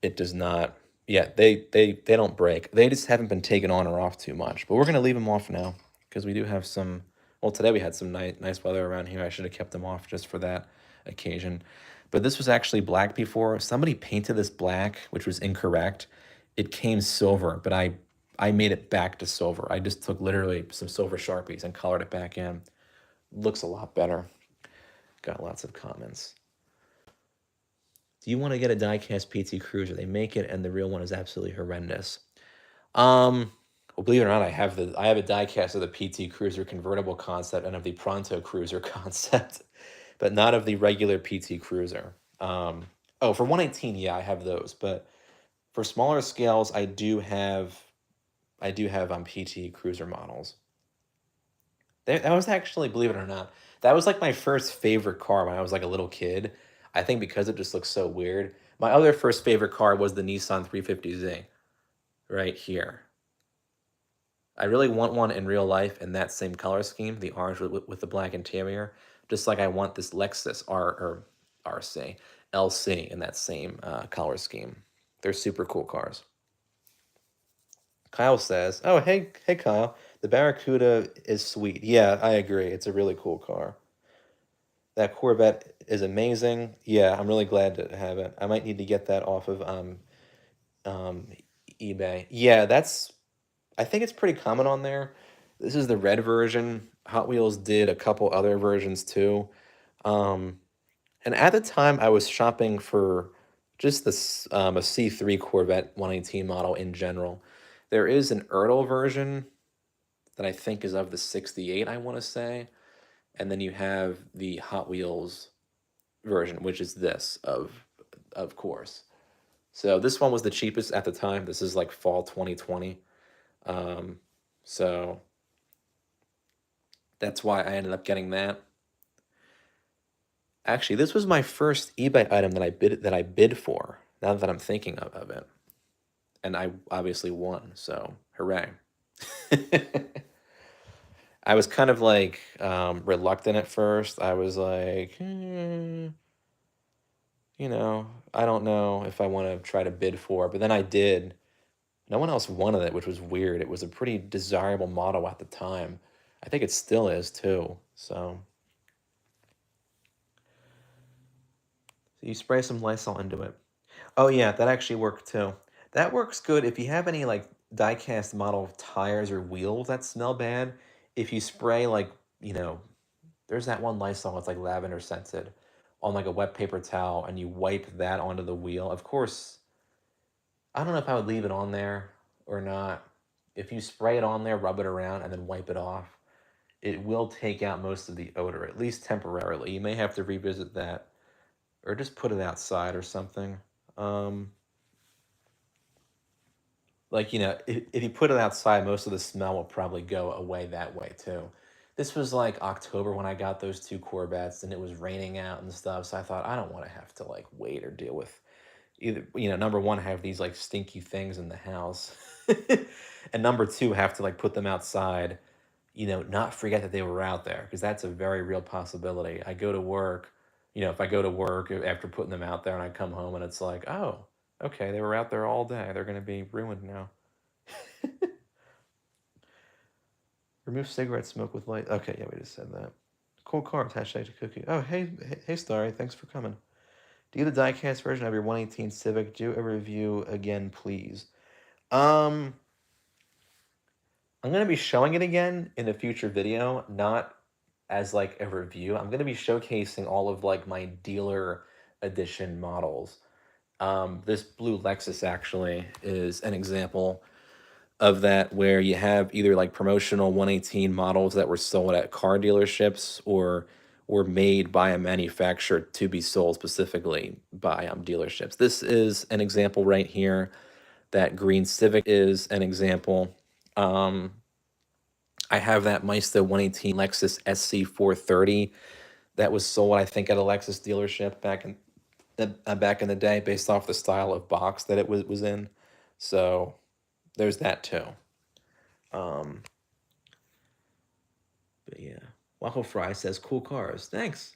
It does not. Yeah, they don't break. They just haven't been taken on or off too much. But we're gonna leave them off now because we do have some. Well, today we had some nice weather around here. I should have kept them off just for that occasion. But this was actually black before. Somebody painted this black, which was incorrect. It came silver, but I made it back to silver. I just took literally some silver Sharpies and colored it back in. Looks a lot better. Got lots of comments. Do you want to get a diecast PT Cruiser? They make it, and the real one is absolutely horrendous. Well, believe it or not, I have a diecast of the PT Cruiser convertible concept and of the Pronto Cruiser concept, but not of the regular PT Cruiser. Oh, for 118, yeah, I have those. But for smaller scales, I do have I do have PT Cruiser models. That was actually, believe it or not, that was like my first favorite car when I was like a little kid. I think because it just looks so weird. My other first favorite car was the Nissan 350Z right here. I really want one in real life in that same color scheme, the orange with the black interior, just like I want this Lexus RC LC in that same color scheme. They're super cool cars. Kyle says, "Oh, hey, Kyle. The Barracuda is sweet. Yeah, I agree. It's a really cool car. That Corvette is amazing. Yeah, I'm really glad to have it. I might need to get that off of um, eBay. Yeah, that's. I think it's pretty common on there. This is the red version. Hot Wheels did a couple other versions too. Um, and at the time, I was shopping for just this a C3 Corvette 118 model in general. There is an Ertl version that I think is of the 68, I want to say. And then you have the Hot Wheels version, which is this of course. So this one was the cheapest at the time. This is like fall 2020. Um, so that's why I ended up getting that. Actually, this was my first eBay item that I bid for. Now that I'm thinking of it, and I obviously won. So hooray! I was kind of like reluctant at first. I was like, I don't know if I want to try to bid for it. But then I did. No one else wanted it, which was weird. It was a pretty desirable model at the time. I think it still is too. So you spray some Lysol into it. Oh yeah, that actually worked too. That works good if you have any like diecast model tires or wheels that smell bad. If you spray like, you know, there's that one Lysol that's like lavender scented on like a wet paper towel and you wipe that onto the wheel. Of course, I don't know if I would leave it on there or not. If you spray it on there, rub it around, and then wipe it off, it will take out most of the odor, at least temporarily. You may have to revisit that or just put it outside or something. Um, like, if you put it outside, most of the smell will probably go away that way too. This was like October when I got those two Corvettes and it was raining out and stuff. So I thought, I don't want to have to like wait or deal with either, number one, have these like stinky things in the house. And number two, have to like put them outside, not forget that they were out there because that's a very real possibility. I go to work, if I go to work after putting them out there and I come home and it's like, oh, okay, they were out there all day. They're going to be ruined now. Remove cigarette smoke with light. Okay, yeah, we just said that. Cool car, hashtag to cookie. Oh, hey, Starry, thanks for coming. Do you the diecast version of your 118 Civic? Do a review again, please. I'm gonna be showing it again in a future video, not as like a review. I'm gonna be showcasing all of like my dealer edition models. This blue Lexus actually is an example of that where you have either like promotional 118 models that were sold at car dealerships or were made by a manufacturer to be sold specifically by dealerships. This is an example right here. That green Civic is an example. Um, I have that Mazda 118 Lexus SC430 that was sold, I think, at a Lexus dealership back in the day, based off the style of box that it was in. So there's that too. Um, but yeah, Waffle Fry says cool cars. Thanks.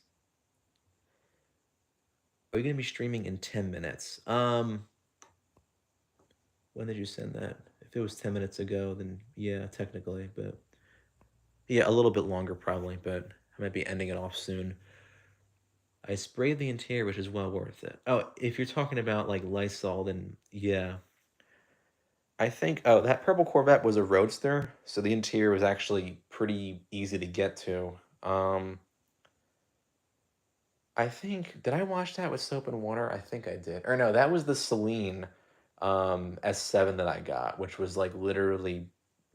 Are you gonna be streaming in 10 minutes? When did you send that? If it was 10 minutes ago, then yeah, technically, but yeah, a little bit longer probably. But I might be ending it off soon. I sprayed the interior, which is well worth it. Oh, if you're talking about like Lysol, then yeah. I think, oh, that purple Corvette was a roadster, so the interior was actually pretty easy to get to. I think, did I wash that with soap and water? I think I did. Or no, that was the Celine S7 that I got, which was like literally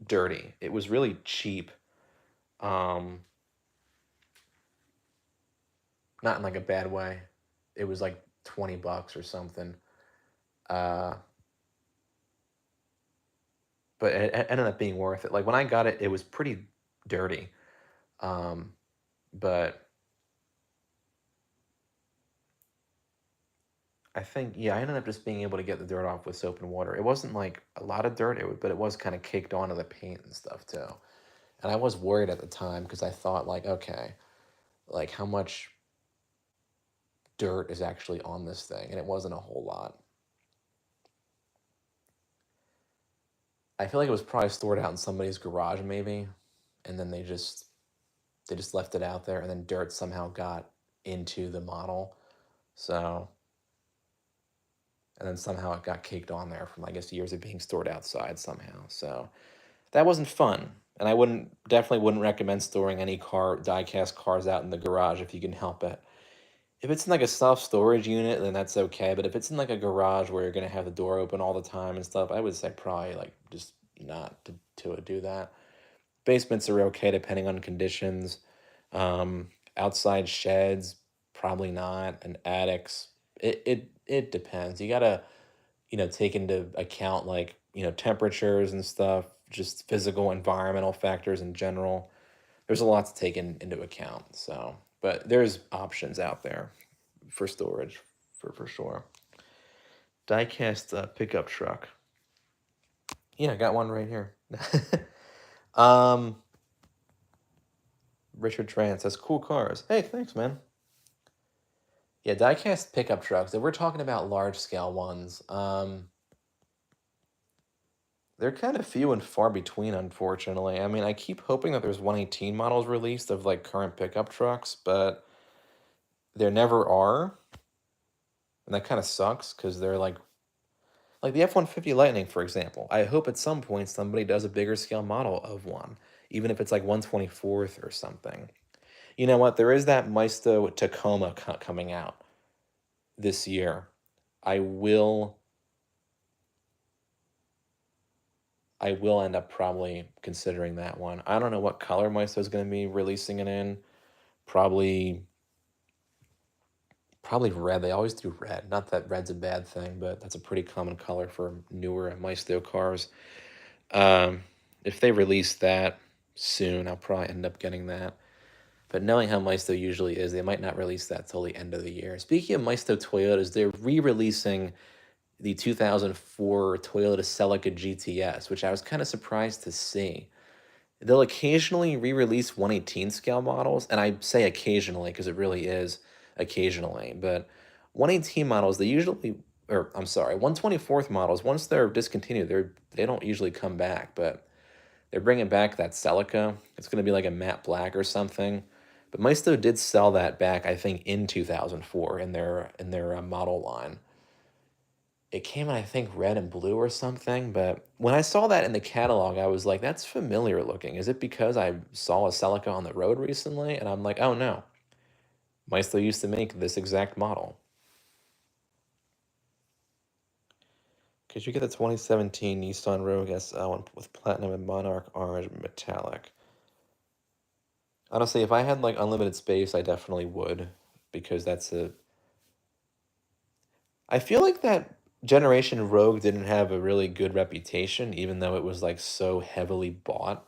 dirty. It was really cheap. Um, Not in like a bad way. It was like 20 bucks or something. Uh, but it ended up being worth it. Like when I got it, it was pretty dirty. Um, but I think, yeah, I ended up just being able to get the dirt off with soap and water. It wasn't like a lot of dirt, but it was kind of caked onto the paint and stuff too. And I was worried at the time because I thought like, okay, like how much dirt is actually on this thing, and it wasn't a whole lot. I feel like it was probably stored out in somebody's garage maybe, and then they just left it out there, and then dirt somehow got into the model. So, and then somehow it got caked on there from, I guess, years of being stored outside somehow. So that wasn't fun. And I definitely wouldn't recommend storing any diecast cars out in the garage if you can help it. If it's in like a self storage unit, then that's okay. But if it's in like a garage where you're gonna have the door open all the time and stuff, I would say probably like just not to do that. Basements are okay depending on conditions. Outside sheds, probably not. And attics, it depends. You gotta, take into account like, temperatures and stuff, just physical environmental factors in general. There's a lot to take into account. So, but there's options out there for storage for sure. Diecast pickup truck. Yeah, I got one right here. um, Richard Trant says cool cars. Hey, thanks, man. Yeah, diecast pickup trucks. If we're talking about large scale ones, they're kind of few and far between, unfortunately. I mean, I keep hoping that there's 118 models released of like current pickup trucks, but there never are, and that kind of sucks because they're like the F-150 Lightning, for example. I hope at some point somebody does a bigger scale model of one, even if it's like 1/24th or something. You know what? There is that Maisto Tacoma coming out this year. I will I will end up probably considering that one. I don't know what color Maisto is going to be releasing it in. Probably probably red. They always do red. Not that red's a bad thing, but that's a pretty common color for newer Maisto cars. Um, if they release that soon, I'll probably end up getting that. But knowing how Maisto usually is, they might not release that till the end of the year. Speaking of Maisto Toyotas, they're re-releasing the 2004 Toyota Celica GTS, which I was kind of surprised to see. They'll occasionally re-release 118 scale models, and I say occasionally because it really is occasionally, but 118 models, they usually, or I'm sorry, 1/24th models, once they're discontinued, they don't usually come back, but they're bringing back that Celica. It's going to be like a matte black or something. But Maisto did sell that back, I think, in 2004 in their model line. It came in, I think, red and blue or something. But when I saw that in the catalog, I was like, that's familiar looking. Is it because I saw a Celica on the road recently? And I'm like, oh no, Maisto used to make this exact model. Could you get the 2017 Nissan Rogue SL with platinum and monarch orange metallic? Honestly, if I had like unlimited space, I definitely would, because I feel like that generation Rogue didn't have a really good reputation, even though it was like so heavily bought.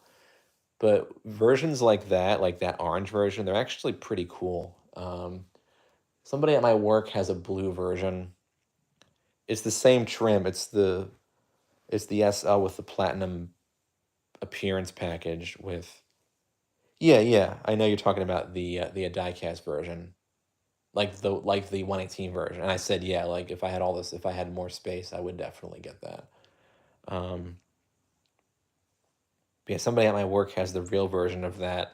But versions like that orange version, they're actually pretty cool. Somebody at my work has a blue version. It's the same trim. It's the SL with the platinum appearance package with. Yeah, yeah. I know you're talking about the diecast version, like the 118 version. And I said, yeah, like if I had more space, I would definitely get that. Um, but yeah, somebody at my work has the real version of that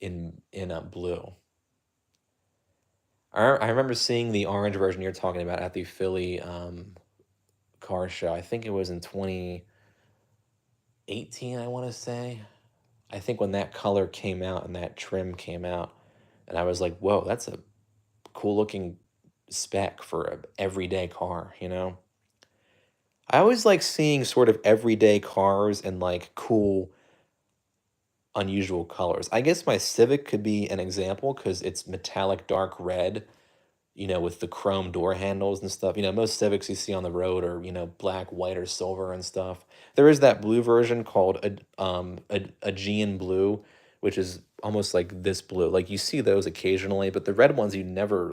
in a blue. I remember seeing the orange version you're talking about at the Philly car show. I think it was in 2018, I want to say. I think when that color came out and that trim came out, and I was like, whoa, that's a cool looking spec for a everyday car, you know? I always like seeing sort of everyday cars in like cool, unusual colors. I guess my Civic could be an example because it's metallic dark red, with the chrome door handles and stuff. Most Civics you see on the road are, black, white, or silver and stuff. There is that blue version called a Aegean blue, which is almost like this blue. Like you see those occasionally, but the red ones you never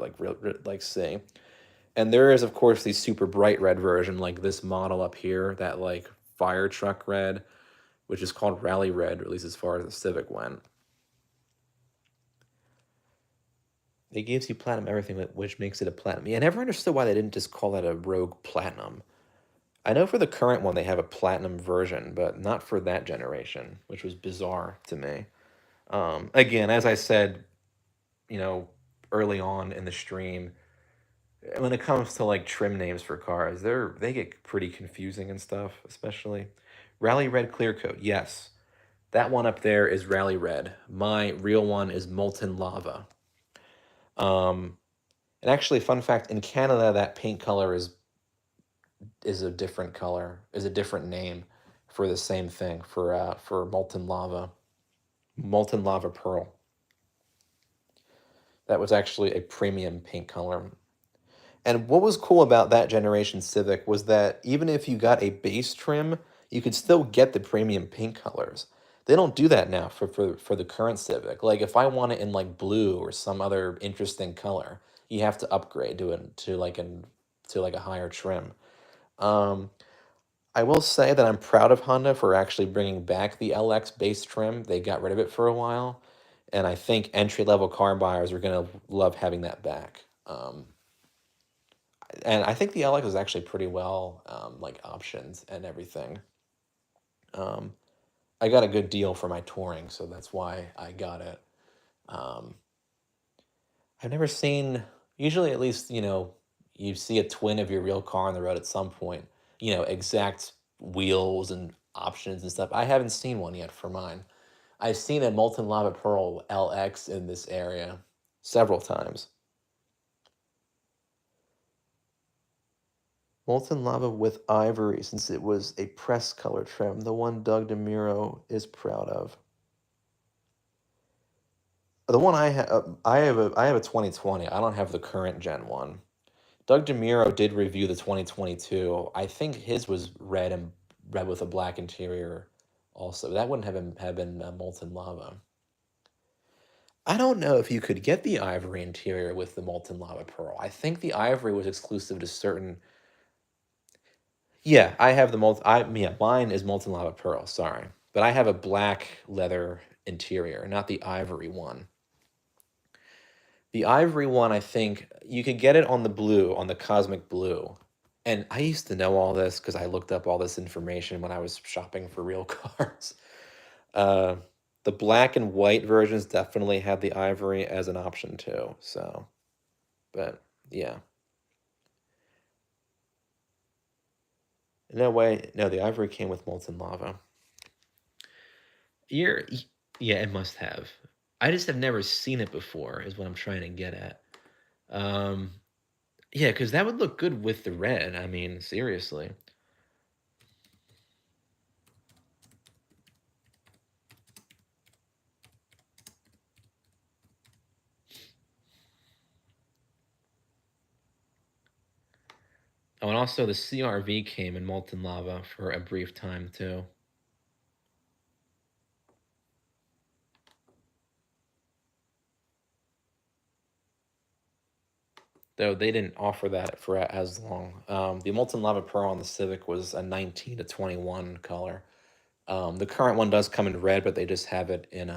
like see. And there is, of course, the super bright red version, like this model up here, that like fire truck red, which is called Rally Red, or at least as far as the Civic went. It gives you platinum everything, which makes it a platinum. Yeah, I never understood why they didn't just call that a Rogue Platinum. I know for the current one they have a platinum version, but not for that generation, which was bizarre to me. Again, as I said, you know, early on in the stream, when it comes to like trim names for cars, they get pretty confusing and stuff, especially Rally Red Clear Coat. Yes, that one up there is Rally Red. My real one is Molten Lava. Um, and actually, fun fact: in Canada, that paint color is a different color, is a different name for the same thing for Molten Lava Pearl. That was actually a premium paint color. And what was cool about that generation Civic was that even if you got a base trim, you could still get the premium paint colors. They don't do that now for the current Civic. Like if I want it in like blue or some other interesting color, you have to upgrade to like a higher trim. Um, I will say that I'm proud of Honda for actually bringing back the LX base trim. They got rid of it for a while, and I think entry level car buyers are gonna love having that back. And I think the LX is actually pretty well like options and everything. Um, I got a good deal for my touring, so that's why I got it. Um, I've never seen, usually at least, you see a twin of your real car on the road at some point, exact wheels and options and stuff. I haven't seen one yet for mine. I've seen a Molten Lava Pearl LX in this area several times. Molten Lava with ivory, since it was a press color trim, the one Doug DeMuro is proud of. The one I have a 2020. I don't have the current Gen one. Doug DeMuro did review the 2022. I think his was red with a black interior. Also, that wouldn't have been Molten Lava. I don't know if you could get the ivory interior with the Molten Lava Pearl. I think the ivory was exclusive to certain. Yeah, I have the molten. Mine is Molten Lava Pearl. Sorry, but I have a black leather interior, not the ivory one. The ivory one, I think you could get it on the blue, on the cosmic blue. And I used to know all this because I looked up all this information when I was shopping for real cars. Uh, the black and white versions definitely had the ivory as an option too. So, but yeah. No way. No, the ivory came with molten lava. Yeah, it must have. I just have never seen it before, is what I'm trying to get at. Um, yeah, because that would look good with the red. I mean, seriously. Oh, and also the CRV came in molten lava for a brief time too. Though they didn't offer that for as long. The molten lava pearl on the Civic was a 19 to 21 color. The current one does come in red, but they just have it in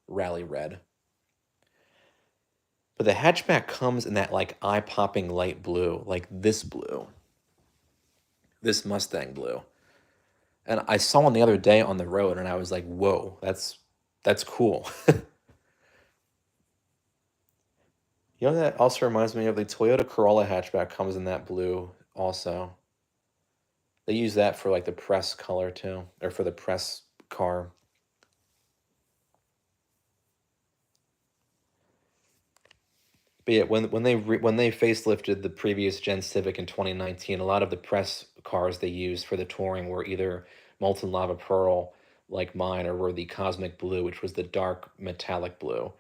rally red. But the hatchback comes in that like eye-popping light blue, like this blue, this Mustang blue. And I saw one the other day on the road, and I was like, "Whoa, that's cool." That also reminds me of the Toyota Corolla hatchback comes in that blue also. They use that for like the press color too, or for the press car. But yeah, when they facelifted the previous Gen Civic in 2019, a lot of the press cars they used for the touring were either Molten Lava Pearl, like mine, or were the Cosmic Blue, which was the dark metallic blue,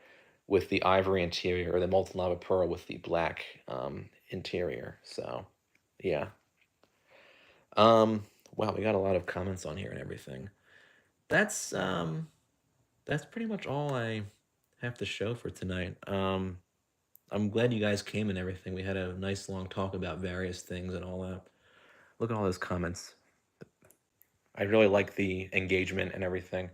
with the ivory interior, or the molten lava pearl with the black interior. So, yeah. Wow, we got a lot of comments on here and everything. That's pretty much all I have to show for tonight. I'm glad you guys came and everything. We had a nice long talk about various things and all that. Look at all those comments. I really like the engagement and everything,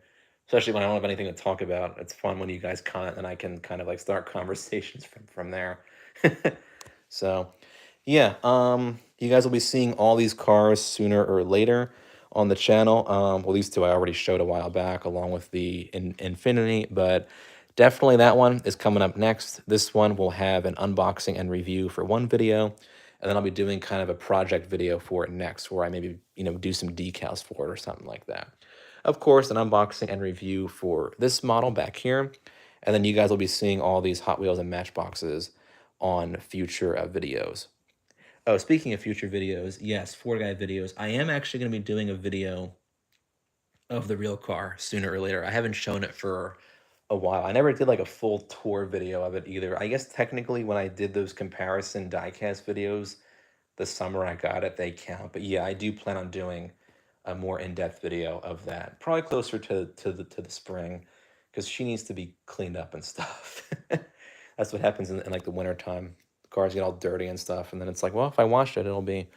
especially when I don't have anything to talk about. It's fun when you guys comment and I can kind of like start conversations from there. So, yeah, you guys will be seeing all these cars sooner or later on the channel. Well, these two I already showed a while back, along with the Infinity, but definitely that one is coming up next. This one will have an unboxing and review for one video, and then I'll be doing kind of a project video for it next, where I maybe, do some decals for it or something like that. Of course, an unboxing and review for this model back here, and then you guys will be seeing all these Hot Wheels and Matchboxes on future videos. Oh, speaking of future videos, yes, Ford Guy videos. I am actually going to be doing a video of the real car sooner or later. I haven't shown it for a while. I never did like a full tour video of it either. I guess technically when I did those comparison diecast videos the summer I got it, they count. But yeah, I do plan on doing a more in-depth video of that, probably closer to the spring, because she needs to be cleaned up and stuff. That's what happens in like the winter time. The cars get all dirty and stuff, and then it's like, well, if I wash it, it'll be,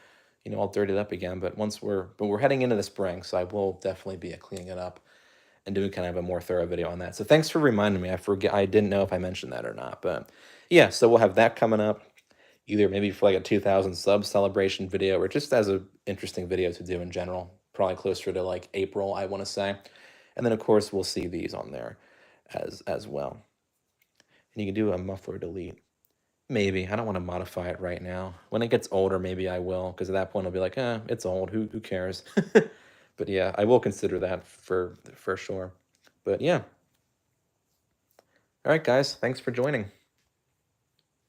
all dirtied up again. But we're heading into the spring, so I will definitely be cleaning it up and doing kind of a more thorough video on that. So thanks for reminding me. I didn't know if I mentioned that or not, but yeah. So we'll have that coming up, either maybe for like a 2,000 sub celebration video, or just as a interesting video to do in general. Probably closer to like April, I want to say. And then of course we'll see these on there as well. And you can do a muffler delete. Maybe. I don't want to modify it right now. When it gets older, maybe I will, because at that point I'll be like, it's old. Who cares? But yeah, I will consider that for sure. But yeah. All right, guys. Thanks for joining.